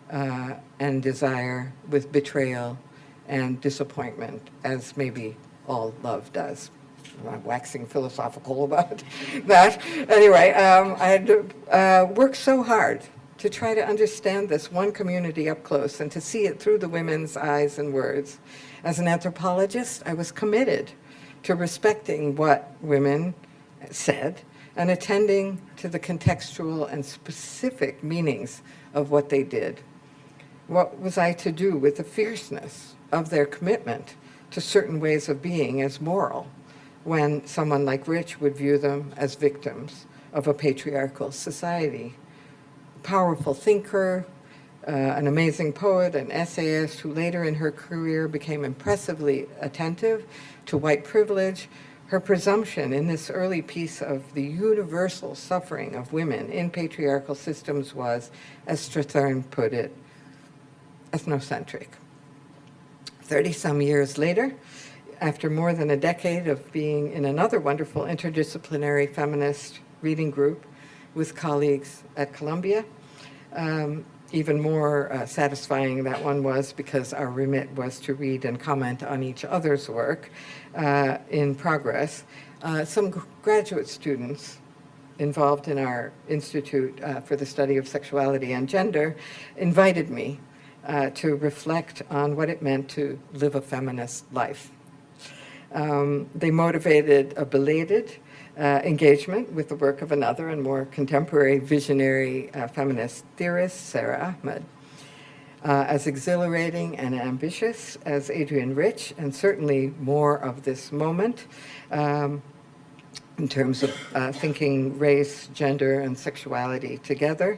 S2: and desire with betrayal and disappointment, as maybe all love does. I'm waxing philosophical about that. Anyway, I had to work so hard to try to understand this one community up close and to see it through the women's eyes and words. As an anthropologist, I was committed to respecting what women said and attending to the contextual and specific meanings of what they did. What was I to do with the fierceness of their commitment to certain ways of being as moral, when someone like Rich would view them as victims of a patriarchal society? Powerful thinker, an amazing poet, an essayist who later in her career became impressively attentive to white privilege, her presumption in this early piece of the universal suffering of women in patriarchal systems was, as Strathern put it, ethnocentric. 30-some years later, after more than a decade of being in another wonderful interdisciplinary feminist reading group with colleagues at Columbia, even more satisfying that one was, because our remit was to read and comment on each other's work in progress. Some graduate students involved in our Institute for the Study of Sexuality and Gender invited me to reflect on what it meant to live a feminist life. They motivated a belated engagement with the work of another and more contemporary visionary feminist theorist, Sarah Ahmed. As exhilarating and ambitious as Adrienne Rich, and certainly more of this moment in terms of thinking race, gender, and sexuality together,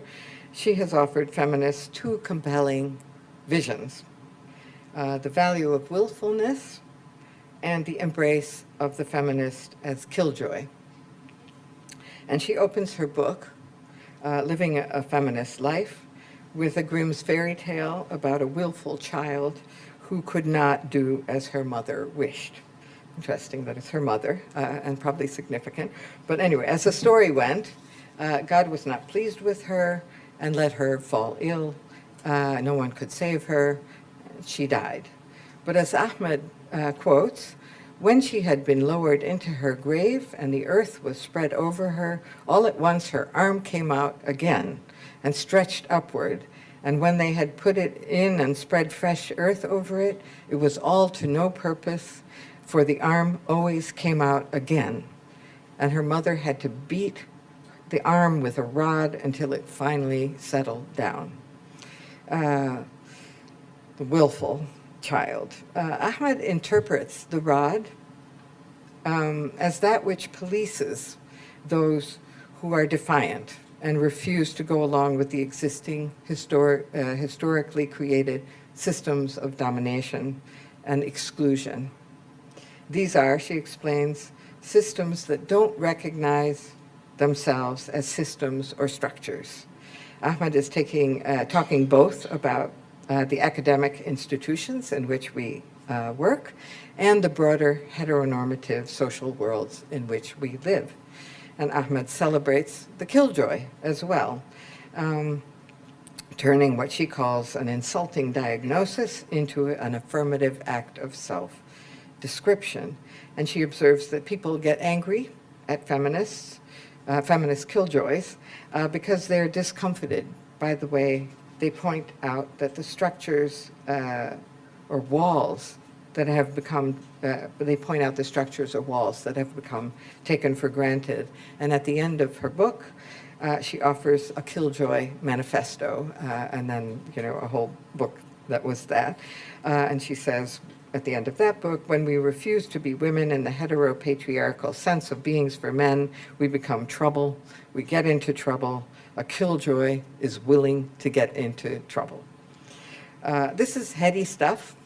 S2: she has offered feminists two compelling visions: the value of willfulness and the embrace of the feminist as killjoy. And she opens her book, Living a Feminist Life, with a Grimm's fairy tale about a willful child who could not do as her mother wished. Interesting that it's her mother, and probably significant. But anyway, as the story went, God was not pleased with her and let her fall ill. No one could save her. She died. But as Ahmed quotes, when she had been lowered into her grave and the earth was spread over her, all at once her arm came out again and stretched upward. And when they had put it in and spread fresh earth over it, it was all to no purpose, for the arm always came out again. and her mother had to beat the arm with a rod until it finally settled down. The willful child. Ahmed interprets the rod as that which polices those who are defiant and refuse to go along with the existing historically created systems of domination and exclusion. These are, she explains, systems that don't recognize themselves as systems or structures. Ahmed is talking both about the academic institutions in which we work and the broader heteronormative social worlds in which we live. And Ahmed celebrates the killjoy as well, turning what she calls an insulting diagnosis into an affirmative act of self-description. And she observes that people get angry at feminist killjoys, because they're discomfited by the way they point out that the structures or walls that have become, they point out the structures or walls that have become taken for granted. And at the end of her book, she offers a killjoy manifesto, and then, a whole book that was that. And she says, at the end of that book, when we refuse to be women in the heteropatriarchal sense of beings for men, we become trouble. We get into trouble. A killjoy is willing to get into trouble. This is heady stuff,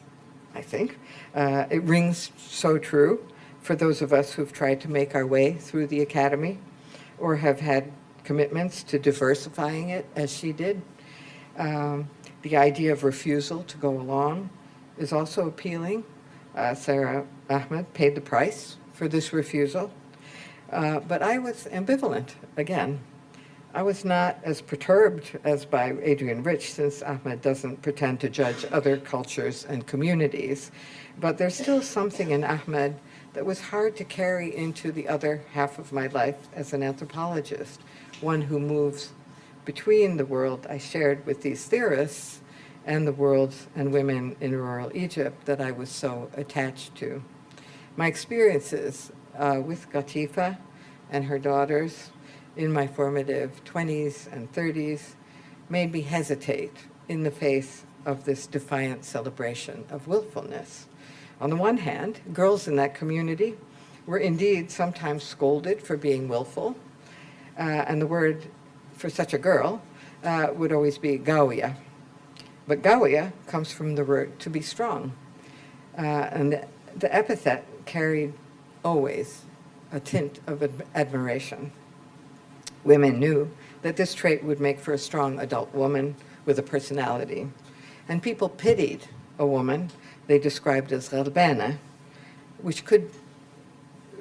S2: I think. It rings so true for those of us who've tried to make our way through the academy or have had commitments to diversifying it as she did. The idea of refusal to go along is also appealing. Sarah Ahmed paid the price for this refusal. But I was ambivalent again. I was not as perturbed as by Adrienne Rich, since Ahmed doesn't pretend to judge other cultures and communities. But there's still something in Ahmed that was hard to carry into the other half of my life as an anthropologist, one who moves between the world I shared with these theorists and the worlds and women in rural Egypt that I was so attached to. My experiences with Gatifa and her daughters in my formative 20s and 30s made me hesitate in the face of this defiant celebration of willfulness. On the one hand, girls in that community were indeed sometimes scolded for being willful, and the word for such a girl would always be gawiya. But gawiya comes from the word to be strong, and the epithet carried always a tint of admiration. Women knew that this trait would make for a strong adult woman with a personality. And people pitied a woman they described as ghalbana, which could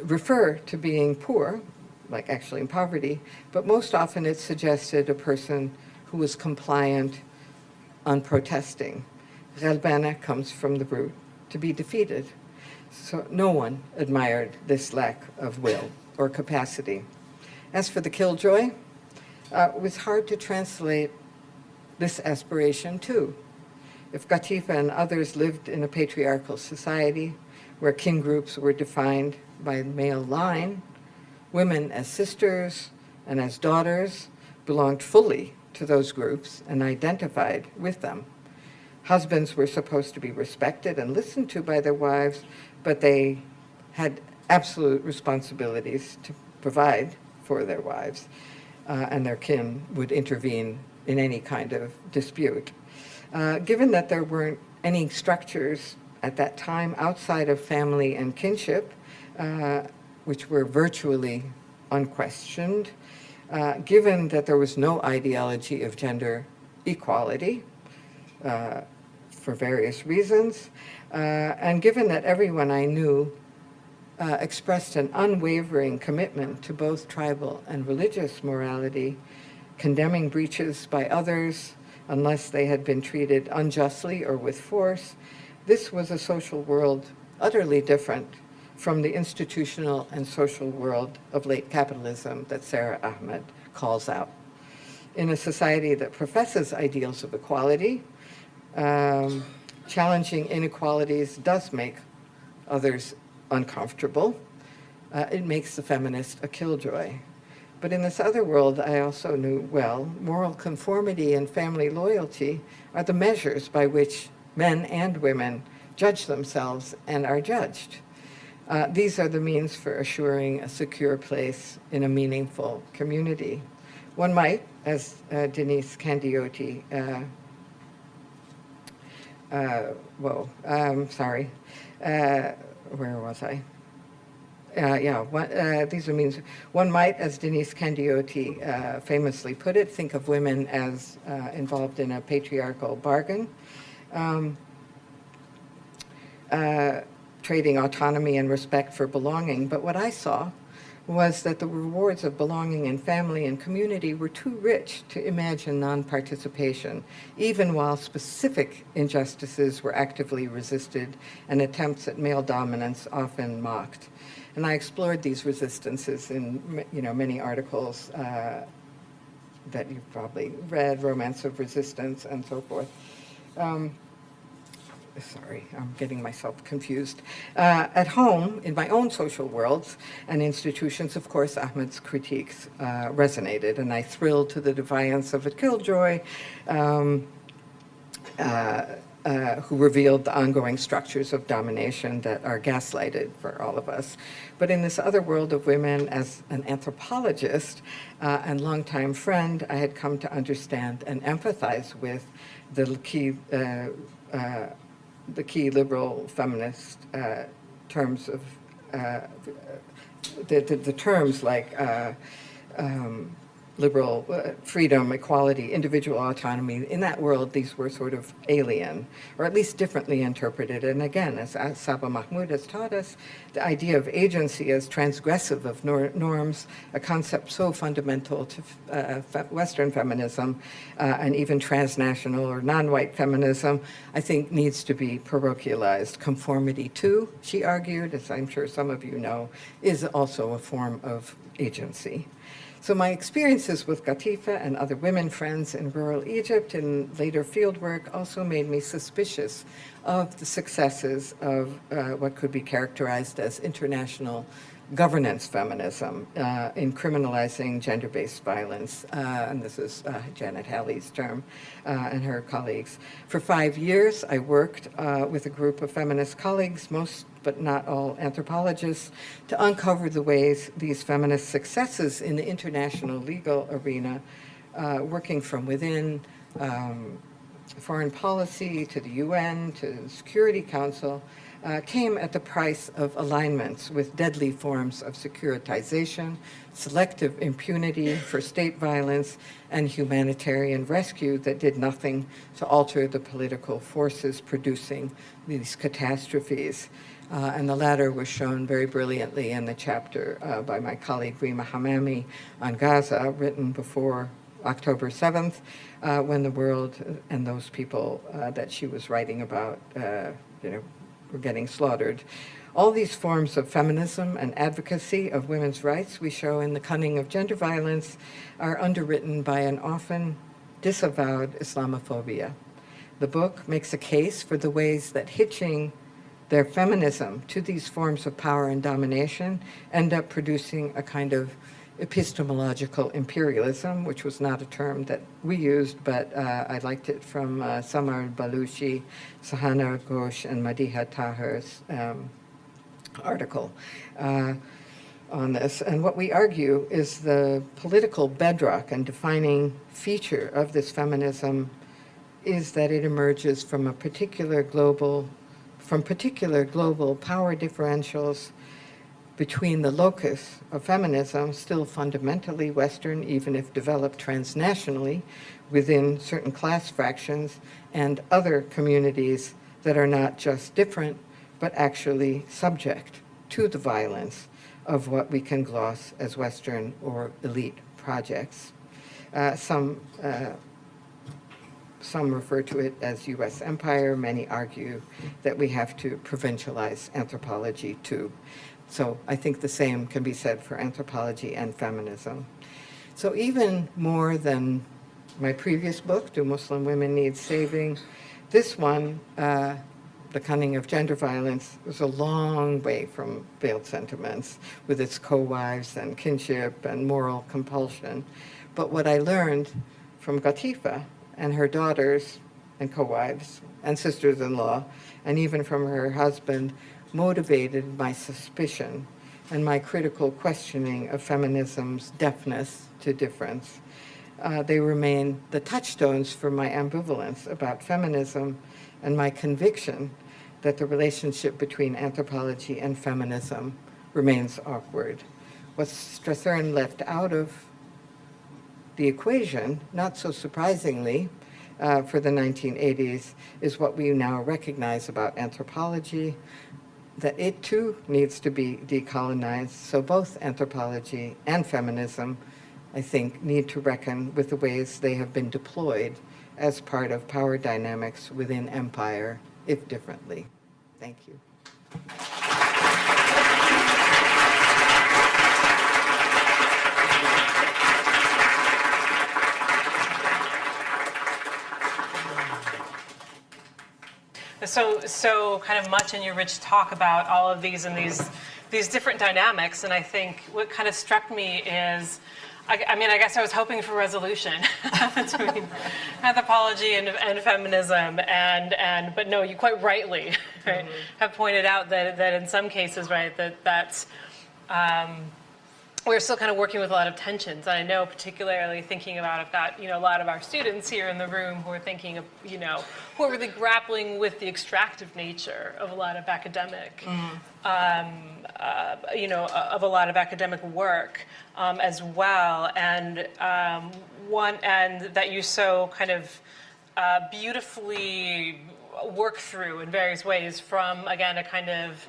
S2: refer to being poor, like actually in poverty, but most often it suggested a person who was compliant, unprotesting. Ghalbana comes from the root to be defeated. So no one admired this lack of will or capacity. As for the killjoy, it was hard to translate this aspiration too. If Gatifa and others lived in a patriarchal society where kin groups were defined by male line, women as sisters and as daughters belonged fully to those groups and identified with them. Husbands were supposed to be respected and listened to by their wives, but they had absolute responsibilities to provide for their wives, and their kin would intervene in any kind of dispute. Given that there weren't any structures at that time outside of family and kinship, which were virtually unquestioned, given that there was no ideology of gender equality for various reasons, and given that everyone I knew expressed an unwavering commitment to both tribal and religious morality, condemning breaches by others unless they had been treated unjustly or with force, this was a social world utterly different from the institutional and social world of late capitalism that Sarah Ahmed calls out. In a society that professes ideals of equality, challenging inequalities does make others uncomfortable, it makes the feminist a killjoy. But in this other world, I also knew well, moral conformity and family loyalty are the measures by which men and women judge themselves and are judged. These are the means for assuring a secure place in a meaningful community. One might, as Denise Candioti, where was I? These are means. One might, as Denise Candioti famously put it, think of women as involved in a patriarchal bargain, trading autonomy and respect for belonging. But what I saw was that the rewards of belonging in family and community were too rich to imagine non-participation, even while specific injustices were actively resisted and attempts at male dominance often mocked. And I explored these resistances in many articles that you've probably read, Romance of Resistance and so forth. Sorry, I'm getting myself confused. At home, in my own social worlds and institutions, of course, Ahmed's critiques resonated, and I thrilled to the defiance of a killjoy who revealed the ongoing structures of domination that are gaslighted for all of us. But in this other world of women, as an anthropologist and longtime friend, I had come to understand and empathize with the key liberal feminist terms of the terms like liberal freedom, equality, individual autonomy. In that world, these were sort of alien, or at least differently interpreted. And again, as Saba Mahmood has taught us, the idea of agency as transgressive of norms, a concept so fundamental to Western feminism and even transnational or non-white feminism, I think needs to be parochialized. Conformity to, she argued, as I'm sure some of you know, is also a form of agency. So my experiences with Gatifa and other women friends in rural Egypt and later fieldwork also made me suspicious of the successes of what could be characterized as international governance feminism in criminalizing gender-based violence. And this is Janet Halley's term and her colleagues. For 5 years, I worked with a group of feminist colleagues, most but not all anthropologists, to uncover the ways these feminist successes in the international legal arena, working from within foreign policy to the UN to the Security Council, came at the price of alignments with deadly forms of securitization, selective impunity for state violence, and humanitarian rescue that did nothing to alter the political forces producing these catastrophes. And the latter was shown very brilliantly in the chapter by my colleague Rima Hamami on Gaza, written before October 7th, when the world and those people that she was writing about, were getting slaughtered. All these forms of feminism and advocacy of women's rights we show in The Cunning of Gender Violence are underwritten by an often disavowed Islamophobia. The book makes a case for the ways that hitching their feminism to these forms of power and domination end up producing a kind of epistemological imperialism, which was not a term that we used, but I liked it from Samar Baluchi, Sahana Ghosh, and Madiha Taher's article on this. And what we argue is the political bedrock and defining feature of this feminism is that it emerges from particular global power differentials between the locus of feminism, still fundamentally Western, even if developed transnationally within certain class fractions, and other communities that are not just different, but actually subject to the violence of what we can gloss as Western or elite projects. Some refer to it as U.S. empire. Many argue that we have to provincialize anthropology too. So I think the same can be said for anthropology and feminism. So even more than my previous book, Do Muslim Women Need Saving, this one The Cunning of Gender Violence was a long way from Veiled Sentiments with its co-wives and kinship and moral compulsion. But what I learned from Gatifa and her daughters and co-wives and sisters-in-law, and even from her husband, motivated my suspicion and my critical questioning of feminism's deafness to difference. They remain the touchstones for my ambivalence about feminism and my conviction that the relationship between anthropology and feminism remains awkward. What Strathern left out of the equation, not so surprisingly, for the 1980s, is what we now recognize about anthropology, that it too needs to be decolonized. So both anthropology and feminism, I think, need to reckon with the ways they have been deployed as part of power dynamics within empire, if differently. Thank you.
S1: So kind of much in your rich talk about all of these and these different dynamics, and I think what kind of struck me is, I mean, I guess I was hoping for resolution between anthropology and feminism, but no, you quite rightly, right, have pointed out that in some cases, right, that's we're still kind of working with a lot of tensions. And I know, particularly thinking about, I've got, a lot of our students here in the room who are thinking of, who are really grappling with the extractive nature of a lot of academic, of a lot of academic work as well. And and that you so kind of beautifully work through in various ways from, again, a kind of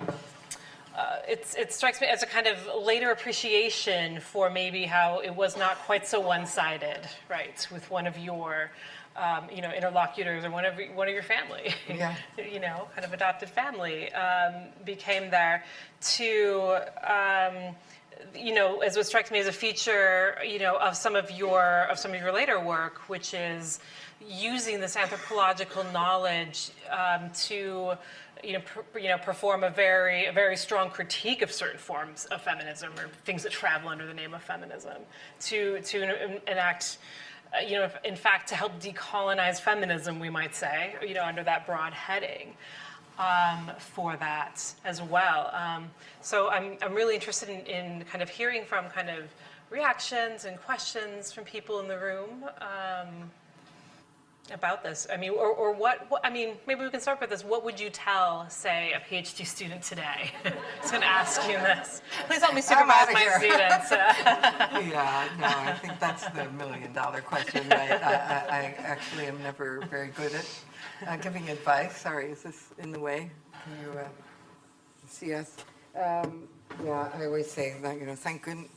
S1: it strikes me as a kind of later appreciation for maybe how it was not quite so one-sided, right, with one of your, interlocutors or one of your family,
S2: Yeah.
S1: Kind of adopted family became there to, as what strikes me as a feature, of some of your later work, which is using this anthropological knowledge to perform a very strong critique of certain forms of feminism or things that travel under the name of feminism, to enact, in fact, to help decolonize feminism, we might say, under that broad heading, for that as well. So I'm really interested in kind of hearing from kind of reactions and questions from people in the room. About this, I mean, or what, I mean, maybe we can start with this. What would you tell, say, a PhD student today? I was going to ask you this. Please help me supervise my students.
S2: Yeah, no, I think that's the million-dollar question, right? I actually am never very good at giving advice. Sorry, is this in the way? Can you see us? Yeah, I always say that, thank goodness.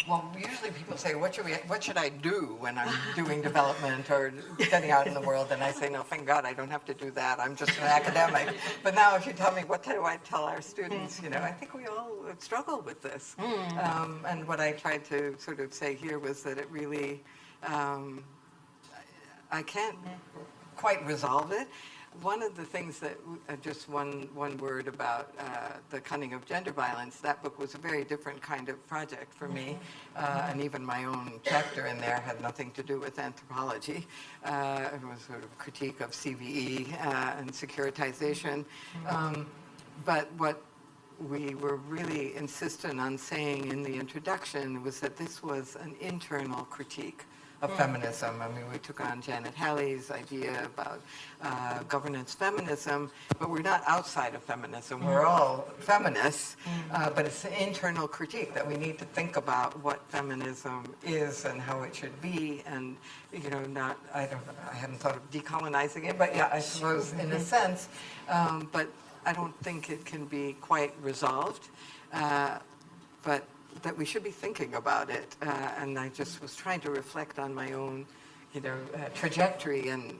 S2: Well, usually people say, what should I do when I'm doing development or getting out in the world? And I say, no, thank God I don't have to do that. I'm just an academic. But now if you tell me, what do I tell our students? I think we all struggle with this. And what I tried to sort of say here was that it really, I can't quite resolve it. One of the things that, just one word about The Cunning of Gender Violence, that book was a very different kind of project for me, and even my own chapter in there had nothing to do with anthropology. It was sort of critique of CVE and securitization. But what we were really insistent on saying in the introduction was that this was an internal critique of feminism. I mean, we took on Janet Halley's idea about governance feminism, but we're not outside of feminism. We're all feminists, but it's an internal critique that we need to think about what feminism is and how it should be, and I haven't thought of decolonizing it, but yeah, I suppose in a sense, but I don't think it can be quite resolved, but that we should be thinking about it. And I just was trying to reflect on my own, trajectory and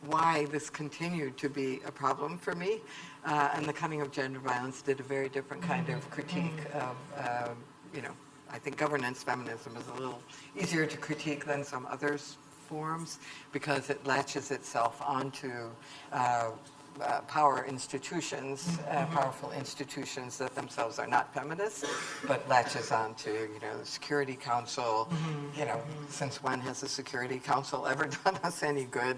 S2: why this continued to be a problem for me. And The Cunning of Gender Violence did a very different kind of critique of, I think governance feminism is a little easier to critique than some other forms because it latches itself onto power institutions, powerful institutions that themselves are not feminist, but latches on to, the Security Council. Since when has the Security Council ever done us any good?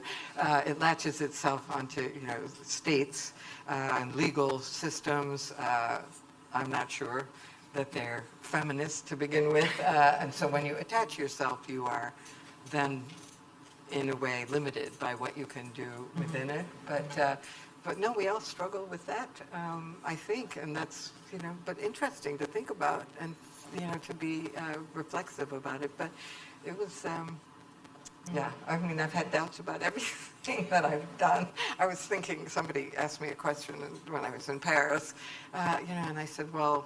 S2: It latches itself onto, states and legal systems. I'm not sure that they're feminist to begin with. And so when you attach yourself, you are then in a way limited by what you can do within it. But no, we all struggle with that, I think, and that's, but interesting to think about and, to be reflexive about it. But it was, yeah, I mean, I've had doubts about everything that I've done. I was thinking, somebody asked me a question when I was in Paris, and I said, well,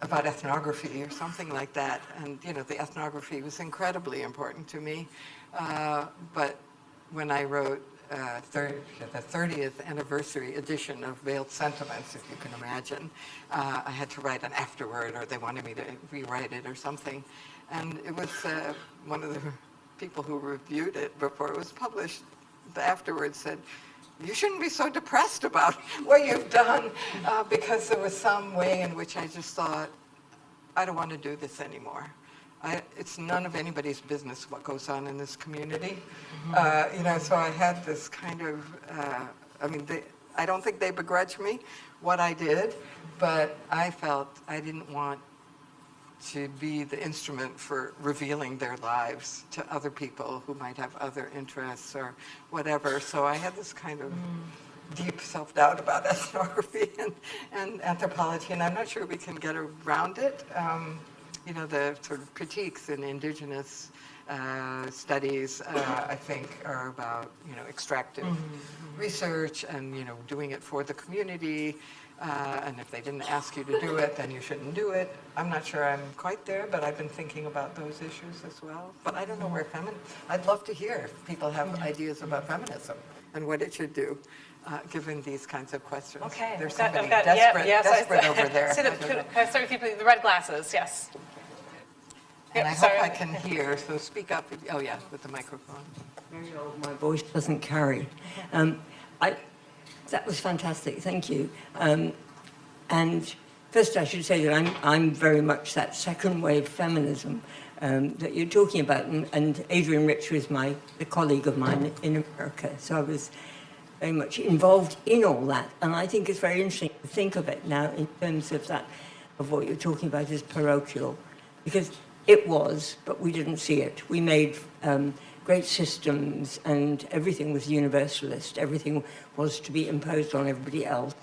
S2: about ethnography or something like that. And, the ethnography was incredibly important to me. But when I wrote the 30th anniversary edition of Veiled Sentiments, if you can imagine, I had to write an afterword, or they wanted me to rewrite it or something. And it was one of the people who reviewed it before it was published, the afterward said, you shouldn't be so depressed about what you've done, because there was some way in which I just thought, I don't want to do this anymore. It's none of anybody's business what goes on in this community. So I had this kind of, I don't think they begrudge me what I did, but I felt I didn't want to be the instrument for revealing their lives to other people who might have other interests or whatever. So I had this kind of deep self-doubt about ethnography and anthropology, and I'm not sure we can get around it. The sort of critiques in indigenous studies, I think, are about, extractive research and, doing it for the community. And if they didn't ask you to do it, then you shouldn't do it. I'm not sure I'm quite there, but I've been thinking about those issues as well. But I don't know where I'd love to hear if people have ideas about feminism and what it should do, given these kinds of questions.
S1: Okay.
S2: There's somebody desperate over there.
S1: Can I start with you, please? The red glasses, yes.
S2: And I
S1: Yep,
S2: hope
S1: sorry.
S2: I can hear, so speak up. Oh, yeah, with the microphone.
S3: Very old, my voice doesn't carry. That was fantastic, thank you. And first I should say that I'm very much that second wave feminism that you're talking about. And Adrian Rich was a colleague of mine in America, so I was very much involved in all that. And I think it's very interesting to think of it now in terms of that, of what you're talking about as parochial, because it was, but we didn't see it. We made great systems, and everything was universalist. Everything was to be imposed on everybody else.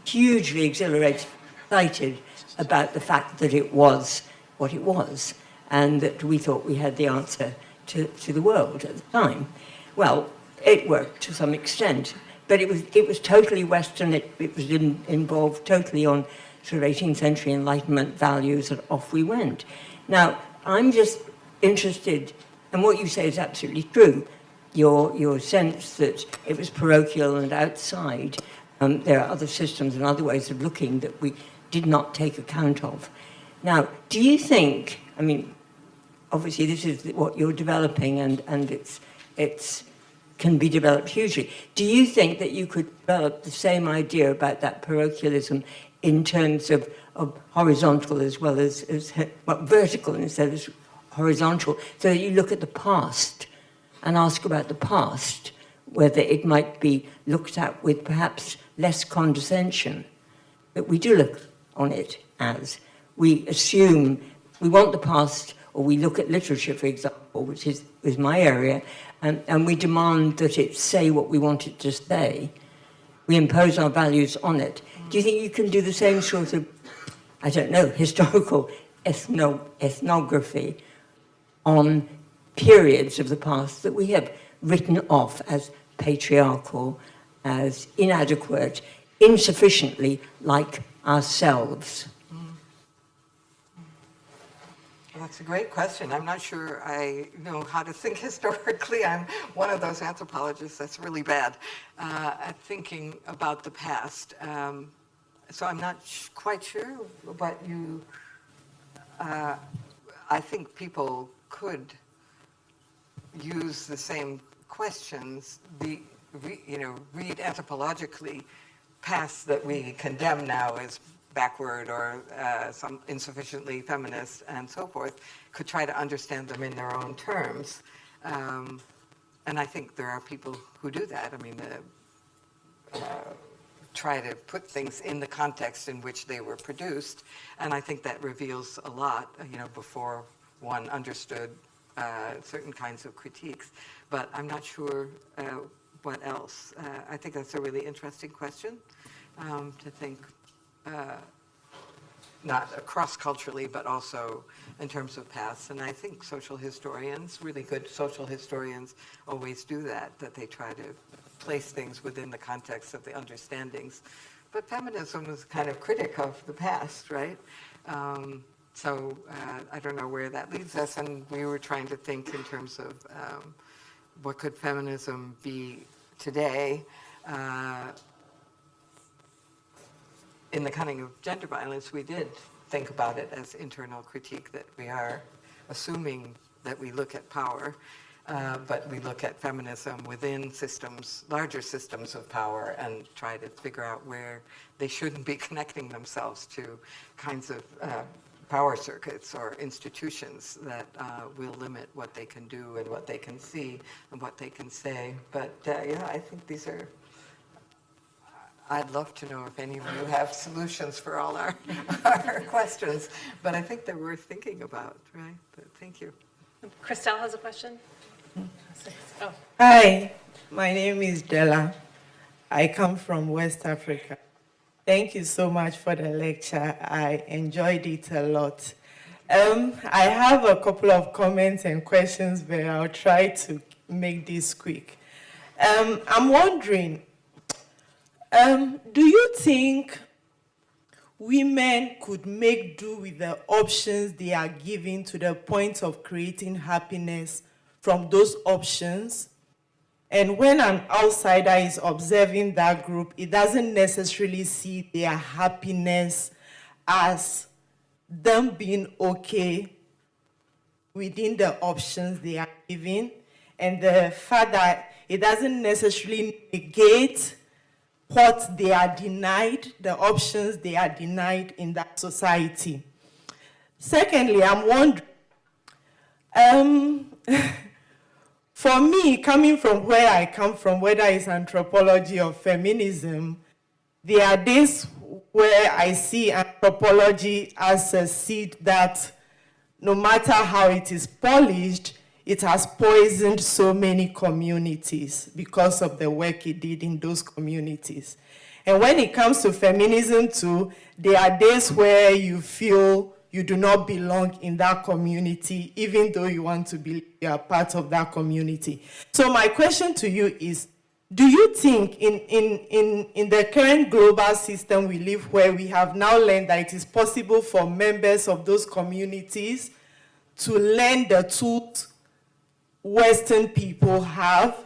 S3: Hugely exhilarated, excited about the fact that it was what it was, and that we thought we had the answer to the world at the time. Well, it worked to some extent, but it was totally Western. It was involved totally on sort of 18th century Enlightenment values, and off we went. Now, I'm just interested, and what you say is absolutely true, your sense that it was parochial and outside. There are other systems and other ways of looking that we did not take account of. Now, do you think, obviously this is what you're developing, and it's can be developed hugely. Do you think that you could develop the same idea about that parochialism in terms of horizontal as well as vertical instead of horizontal, so that you look at the past and ask about the past, whether it might be looked at with perhaps less condescension, that we do look on it as we assume we want the past, or we look at literature, for example, which is my area, and we demand that it say what we want it to say. We impose our values on it. Do you think you can do the same sort of, historical ethnography on periods of the past that we have written off as patriarchal, as inadequate, insufficiently like ourselves?
S2: Well, that's a great question. I'm not sure I know how to think historically. I'm one of those anthropologists that's really bad at thinking about the past. So I'm not quite sure what you... I think people could use the same questions. read anthropologically past that we condemn now as backward or some insufficiently feminist and so forth, could try to understand them in their own terms. And I think there are people who do that. I mean, try to put things in the context in which they were produced, and I think that reveals a lot, before one understood certain kinds of critiques. But I'm not sure what else. I think that's a really interesting question to think, not cross-culturally, but also in terms of paths. And I think social historians, really good social historians, always do that they try to place things within the context of the understandings. But feminism is kind of critic of the past, right? So I don't know where that leads us, and we were trying to think in terms of what could feminism be today in the cunning of gender violence. We did think about it as internal critique, that we are assuming that we look at power, but we look at feminism within systems, larger systems of power, and try to figure out where they shouldn't be connecting themselves to kinds of power circuits or institutions that will limit what they can do and what they can see and what they can say. But I think these are, I'd love to know if any of you have solutions for all our questions, but I think they're worth thinking about, right? But thank you.
S1: Christelle has a question. Oh.
S4: Hi, my name is Della. I come from West Africa. Thank you so much for the lecture. I enjoyed it a lot. I have a couple of comments and questions, but I'll try to make this quick. I'm wondering, do you think women could make do with the options they are given to the point of creating happiness from those options? And when an outsider is observing that group, it doesn't necessarily see their happiness as them being okay within the options they are given, and the fact that it doesn't necessarily negate what they are denied, the options they are denied in that society. Secondly, I'm wondering, for me, coming from where I come from, whether it's anthropology or feminism, there are days where I see anthropology as a seed that, no matter how it is polished, it has poisoned so many communities because of the work it did in those communities. And when it comes to feminism too, there are days where you feel you do not belong in that community, even though you want to be a part of that community. So my question to you is, do you think in the current global system we live, where we have now learned that it is possible for members of those communities to learn the tools Western people have,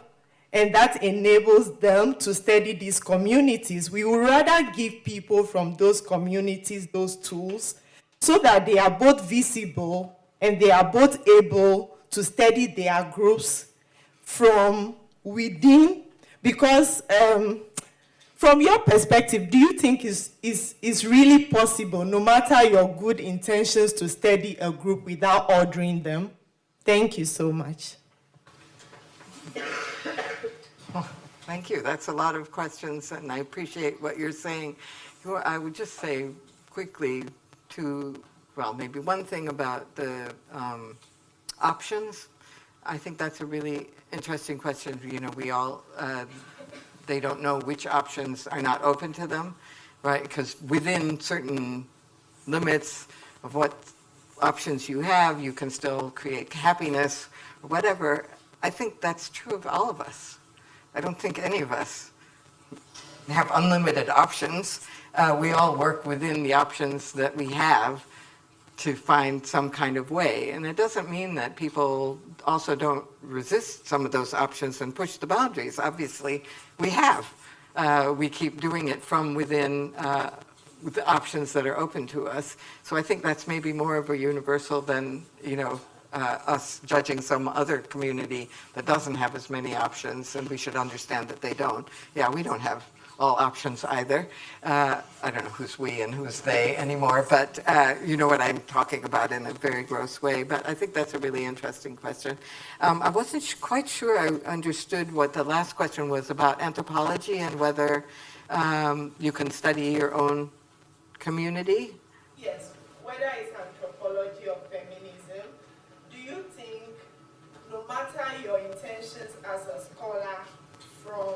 S4: and that enables them to study these communities, we would rather give people from those communities those tools so that they are both visible and they are both able to study their groups from within? Because from your perspective, do you think it's really possible, no matter your good intentions, to study a group without ordering them? Thank you so much.
S2: Oh, thank you. That's a lot of questions, and I appreciate what you're saying. I would just say quickly maybe one thing about the options. I think that's a really interesting question. We all, they don't know which options are not open to them, right? Because within certain limits of what options you have, you can still create happiness or whatever. I think that's true of all of us. I don't think any of us have unlimited options. We all work within the options that we have to find some kind of way. And it doesn't mean that people also don't resist some of those options and push the boundaries. Obviously, we have. We keep doing it from within the options that are open to us. So I think that's maybe more of a universal than, us judging some other community that doesn't have as many options, and we should understand that they don't. Yeah, we don't have all options either. I don't know who's we and who's they anymore, but you know what I'm talking about in a very gross way. But I think that's a really interesting question. I wasn't quite sure I understood what the last question was about anthropology and whether you can study your own community.
S4: Yes, whether it's anthropology or feminism, do you think, no matter your intentions as a scholar from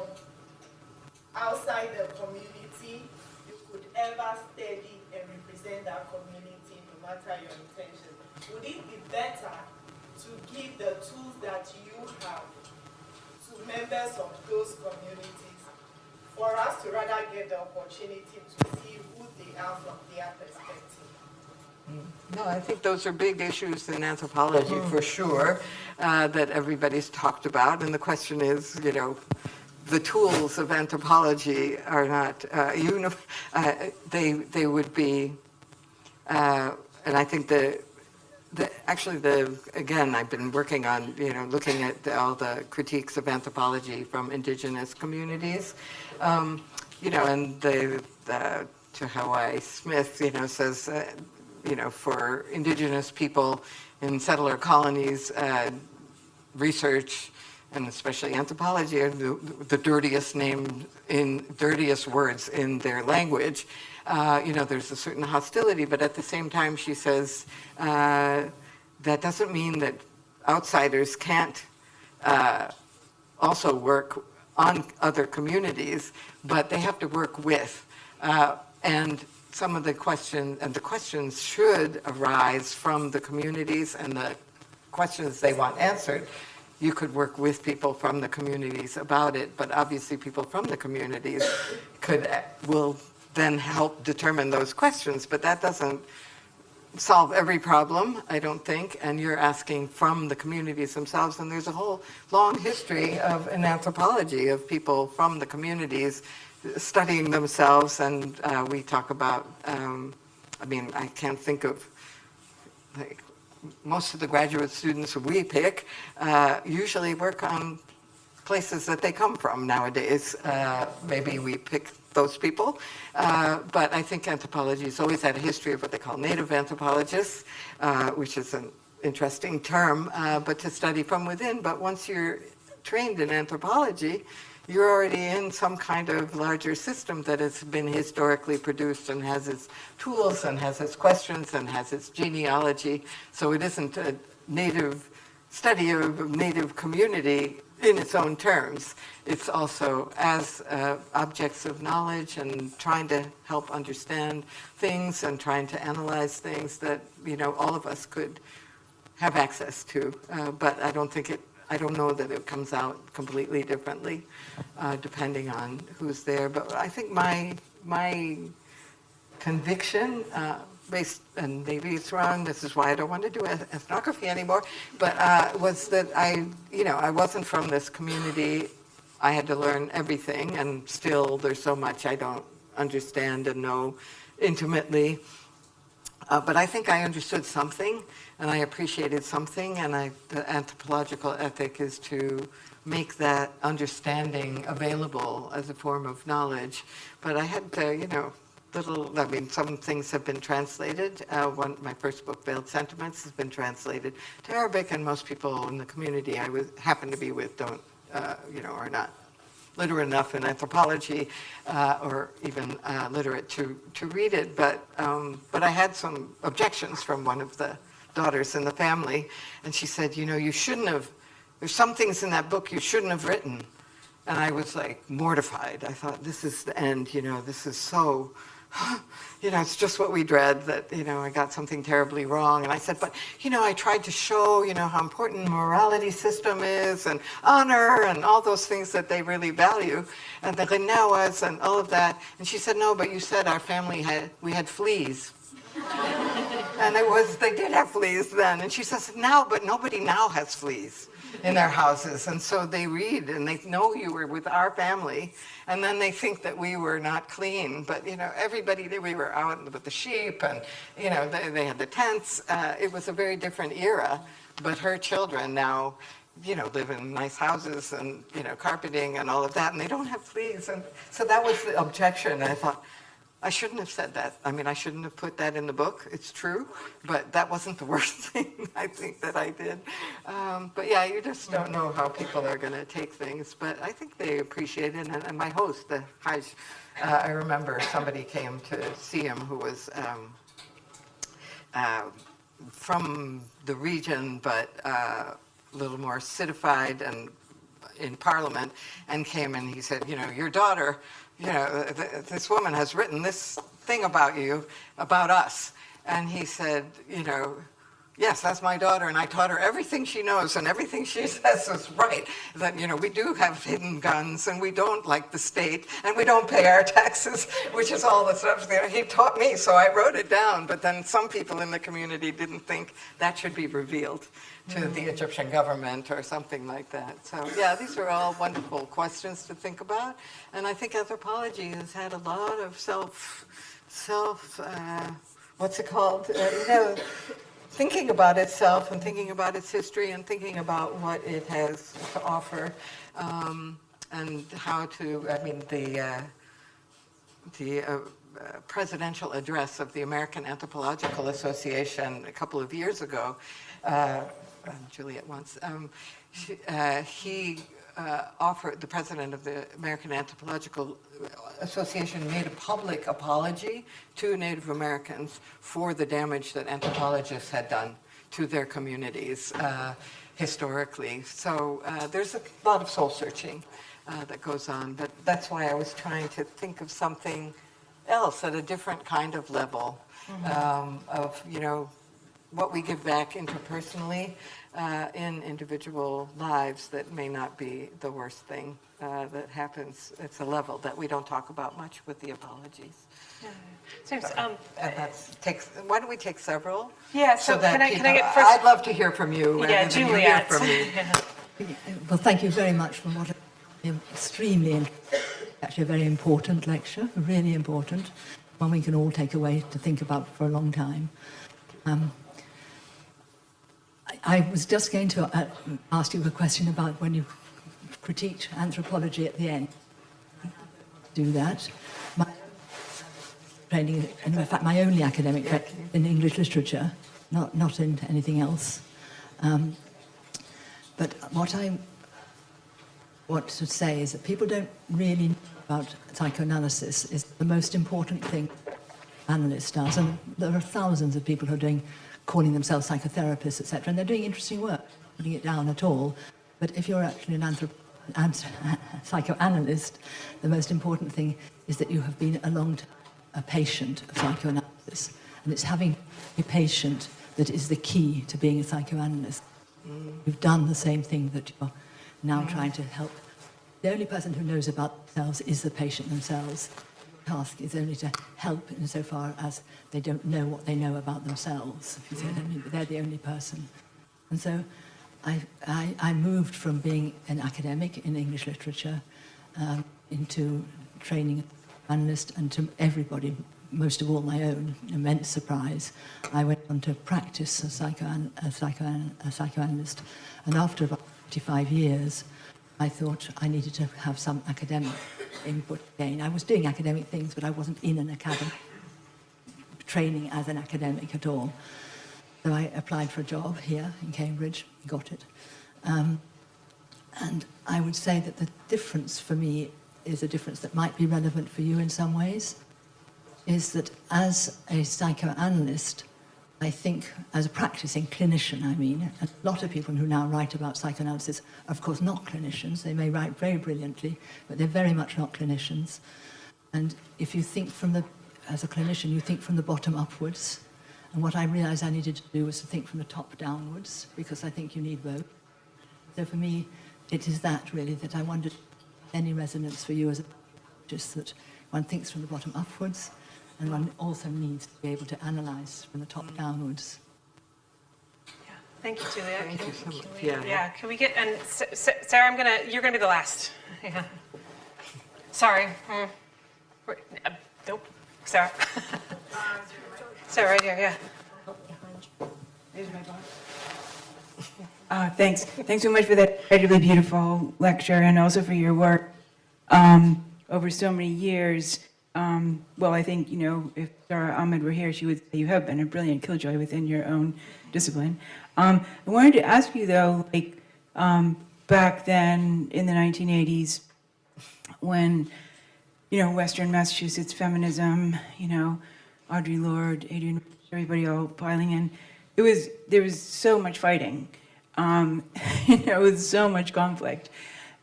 S4: outside the community, you could ever study and represent that community, no matter your intentions? Would it be better to give the tools that you have to members of those communities for us to rather get the opportunity to see who they are from their perspective?
S2: No, I think those are big issues in anthropology for sure, that everybody's talked about. And the question is, you know, the tools of anthropology are not, they would be, and I think again, I've been working on, you know, looking at all the critiques of anthropology from indigenous communities, you know, and to Hawaii Smith, you know, says, you know, for indigenous people in settler colonies, research, and especially anthropology, are the dirtiest dirtiest words in their language. You know, there's a certain hostility, but at the same time, she says, that doesn't mean that outsiders can't also work on other communities, but they have to work with. And some of the questions should arise from the communities, and the questions they want answered. You could work with people from the communities about it, but obviously people from the communities will then help determine those questions, but that doesn't solve every problem, I don't think, and you're asking from the communities themselves, and there's a whole long history in anthropology of people from the communities studying themselves, and we talk about, I mean, I can't think of, like, most of the graduate students we pick usually work on places that they come from nowadays. Maybe we pick those people, but I think anthropology has always had a history of what they call native anthropologists, which is an interesting term, but to study from within. But once you're trained in anthropology, you're already in some kind of larger system that has been historically produced and has its tools and has its questions and has its genealogy. So it isn't a native study of a native community in its own terms. It's also as objects of knowledge and trying to help understand things and trying to analyze things that, you know, all of us could have access to. But I don't know that it comes out completely differently, depending on who's there. But I think my conviction, based, and maybe it's wrong, this is why I don't want to do ethnography anymore, but was that I wasn't from this community. I had to learn everything, and still there's so much I don't understand and know intimately. But I think I understood something, and I appreciated something, and the anthropological ethic is to make that understanding available as a form of knowledge. But I had to, some things have been translated. My first book, Veiled Sentiments, has been translated to Arabic, and most people in the community I happen to be with don't, are not literate enough in anthropology or even literate to read it. But I had some objections from one of the daughters in the family, and she said, you shouldn't have, there's some things in that book you shouldn't have written. And I was like mortified. I thought, this is the end, this is so, it's just what we dread, that, I got something terribly wrong. And I said, but, I tried to show, how important the morality system is, and honor, and all those things that they really value, and the Ginawas and all of that. And she said, no, but you said our family we had fleas. And they did have fleas then. And she says, now, but nobody now has fleas in their houses. And so they read and they know you were with our family, and then they think that we were not clean. But, everybody, we were out with the sheep, and, they had the tents. It was a very different era. but her children now, live in nice houses and, carpeting and all of that, and they don't have fleas. And so that was the objection. And I thought, I shouldn't have said that. I mean, I shouldn't have put that in the book. It's true, but that wasn't the worst thing I think that I did. But yeah, you just don't know how people are going to take things. But I think they appreciate it. And my host, the Hajj, I remember somebody came to see him who was from the region, but a little more citified and in Parliament, and came and he said, your daughter, this woman has written this thing about you, about us. And he said, yes, that's my daughter, and I taught her everything she knows, and everything she says is right. That, we do have hidden guns, and we don't like the state, and we don't pay our taxes, which is all the stuff that he taught me, so I wrote it down. But then some people in the community didn't think that should be revealed to the Egyptian government or something like that. So yeah, these are all wonderful questions to think about. And I think anthropology has had a lot of what's it called? Thinking about itself and thinking about its history and thinking about what it has to offer, and how to, the presidential address of the American Anthropological Association a couple of years ago, Juliet once, he offered, the president of the American Anthropological Association made a public apology to Native Americans for the damage that anthropologists had done to their communities historically. So there's a lot of soul searching that goes on, but that's why I was trying to think of something else at a different kind of level, of, what we give back interpersonally in individual lives that may not be the worst thing that happens. It's a level that we don't talk about much with the apologies.
S1: James,
S2: And why don't we take several?
S1: yeah, so
S2: that
S1: can I
S2: people-
S1: get first?
S2: I'd love to hear from you.
S1: Yeah,
S2: and then you hear
S1: Juliet.
S2: from me.
S5: Well, thank you very much for what extremely, actually a very important lecture, really important, one we can all take away to think about for a long time. I was just going to ask you a question about when you critiqued anthropology at the end. Do that. My training, and in fact, my only academic training in English literature, not in anything else. But what I want to say is that people don't really know about psychoanalysis. Is the most important thing analyst does, and there are thousands of people who are calling themselves psychotherapists, etc., and they're doing interesting work, not putting it down at all. But if you're actually an psychoanalyst, the most important thing is that you have been a patient of psychoanalysis, and it's having a patient that is the key to being a psychoanalyst. You've done the same thing that you're now trying to help. The only person who knows about themselves is the patient themselves. The task is only to help insofar as they don't know what they know about themselves, if you see what I mean, but they're the only person. And so I moved from being an academic in English literature into training as an analyst, and to everybody, most of all my own immense surprise, I went on to practice as a psychoanalyst. And after about 25 years, I thought I needed to have some academic input again. I was doing academic things, but I wasn't in an academic training as an academic at all. So I applied for a job here in Cambridge, got it. And I would say that the difference for me is a difference that might be relevant for you in some ways, is that as a psychoanalyst, I think, as a practicing clinician, I mean, a lot of people who now write about psychoanalysis are, of course, not clinicians. They may write very brilliantly, but they're very much not clinicians. And if you think as a clinician, you think from the bottom upwards. And what I realized I needed to do was to think from the top downwards, because I think you need both. So for me, it is that, really, that I wondered any resonance for you as a just that one thinks from the bottom upwards, and one also needs to be able to analyze from the top downwards.
S1: Yeah. Thank you, Juliet.
S2: Thank you so much.
S1: Yeah, can we get, and Sarah, you're gonna be the last. Yeah. Sorry. Nope. Sarah. Sarah, right here, yeah.
S2: Here's my box.
S6: Thanks. Thanks so much for that incredibly beautiful lecture and also for your work over so many years. Well, I think, if Dara Ahmed were here, she would say you have been a brilliant killjoy within your own discipline. I wanted to ask you, though, back then in the 1980s, when, Western Massachusetts feminism, Audre Lorde, Adrienne, everybody all piling in, there was so much fighting. With so much conflict.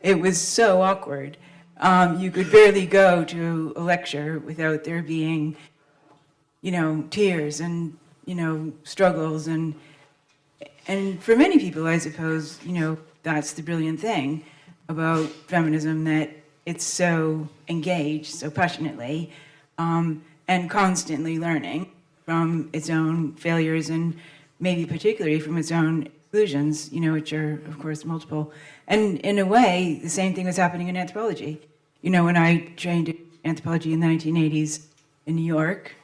S6: It was so awkward. You could barely go to a lecture without there being, tears and, struggles. And for many people, I suppose, that's the brilliant thing about feminism, that it's so engaged, so passionately, and constantly learning from its own failures and maybe particularly from its own exclusions, which are, of course, multiple. And in a way, the same thing was happening in anthropology. When I trained in anthropology in the 1980s in New York,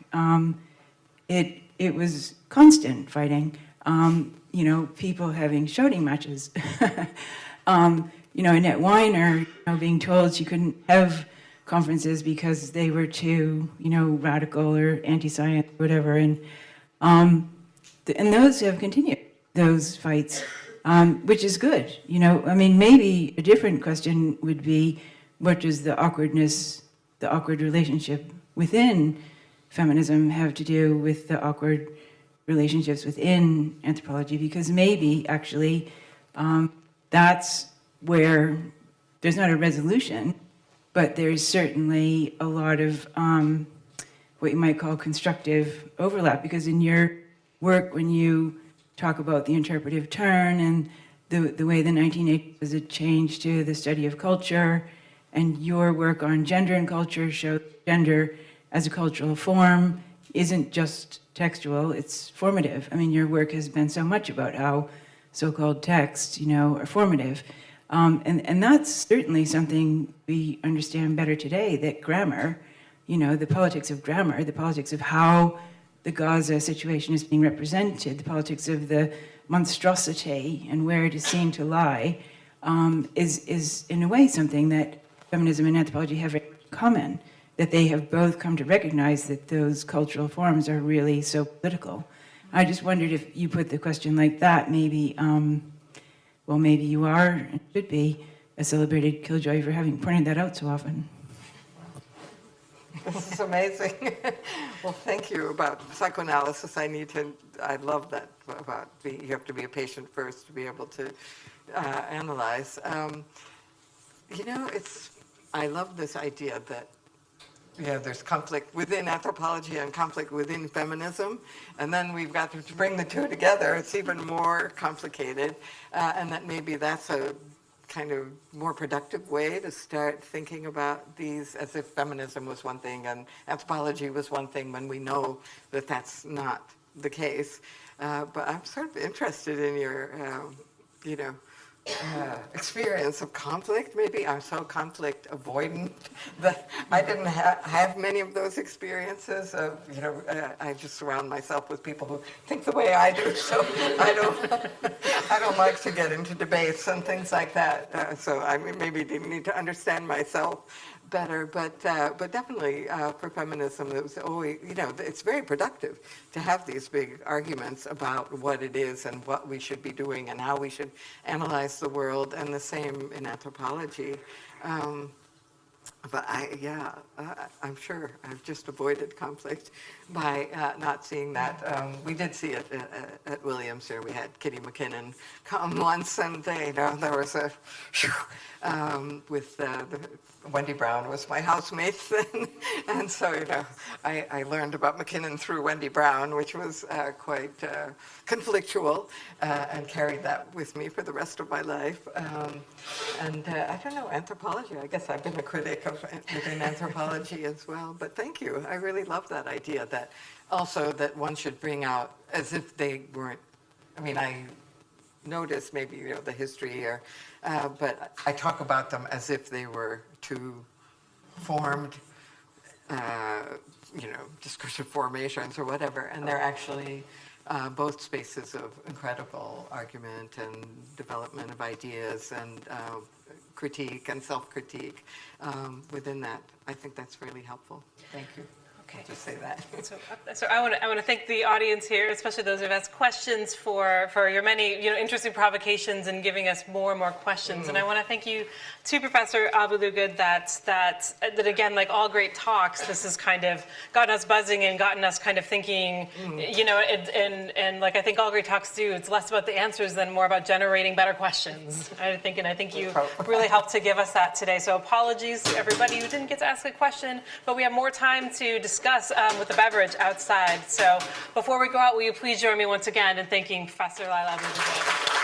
S6: it was constant fighting. People having shouting matches. Annette Weiner, being told she couldn't have conferences because they were too, radical or anti-science, whatever. And those have continued, those fights, which is good. Maybe a different question would be, what does the awkward relationship within feminism have to do with the awkward relationships within anthropology? Because maybe, actually, that's where there's not a resolution, but there's certainly a lot of what you might call constructive overlap. Because in your work, when you talk about the interpretive turn and the way the 1980s was a change to the study of culture, and your work on gender and culture shows gender as a cultural form isn't just textual, it's formative. Your work has been so much about how so-called texts, are formative. And that's certainly something we understand better today, that grammar, the politics of grammar, the politics of how the Gaza situation is being represented, the politics of the monstrosity and where it is seen to lie, is in a way something that feminism and anthropology have in common, that they have both come to recognize that those cultural forms are really so political. I just wondered if you put the question like that, maybe, maybe you are and should be a celebrated killjoy for having pointed that out so often.
S2: This is amazing. Well, thank you. About psychoanalysis, I love that about you have to be a patient first to be able to analyze. I love this idea that there's conflict within anthropology and conflict within feminism, and then we've got to bring the two together. It's even more complicated, and that maybe that's a kind of more productive way to start thinking about these as if feminism was one thing and anthropology was one thing, when we know that that's not the case. But I'm sort of interested in your, experience of conflict. Maybe I'm so conflict avoidant that I didn't have many of those experiences of, I just surround myself with people who think the way I do, so I don't like to get into debates and things like that. So I maybe need to understand myself better, but definitely for feminism, it was always, it's very productive to have these big arguments about what it is and what we should be doing and how we should analyze the world, and the same in anthropology. But I'm sure I've just avoided conflict by not seeing that. We did see it at Williams here. We had Kitty McKinnon come once, and there was a with Wendy Brown was my housemate then, and so I learned about McKinnon through Wendy Brown, which was quite conflictual, and carried that with me for the rest of my life. And I don't know, anthropology, I guess I've been a critic of within anthropology as well, but thank you. I really love that idea that also that one should bring out as if they weren't, I notice maybe, the history here, but I talk about them as if they were two formed, discursive formations or whatever, and they're actually both spaces of incredible argument and development of ideas and critique and self-critique within that. I think that's really helpful. Thank you.
S1: Okay.
S2: I'll just say that.
S1: So I want to thank the audience here, especially those who've asked questions for your many interesting provocations and giving us more and more questions. And I want to thank you to Professor Abu Lughod that again, like all great talks, this has kind of gotten us buzzing and gotten us kind of thinking, and like I think all great talks do, it's less about the answers than more about generating better questions. I think you really helped to give us that today. So apologies to everybody who didn't get to ask a question, but we have more time to discuss with the beverage outside. So before we go out, will you please join me once again in thanking Professor Lila Abu Lughod.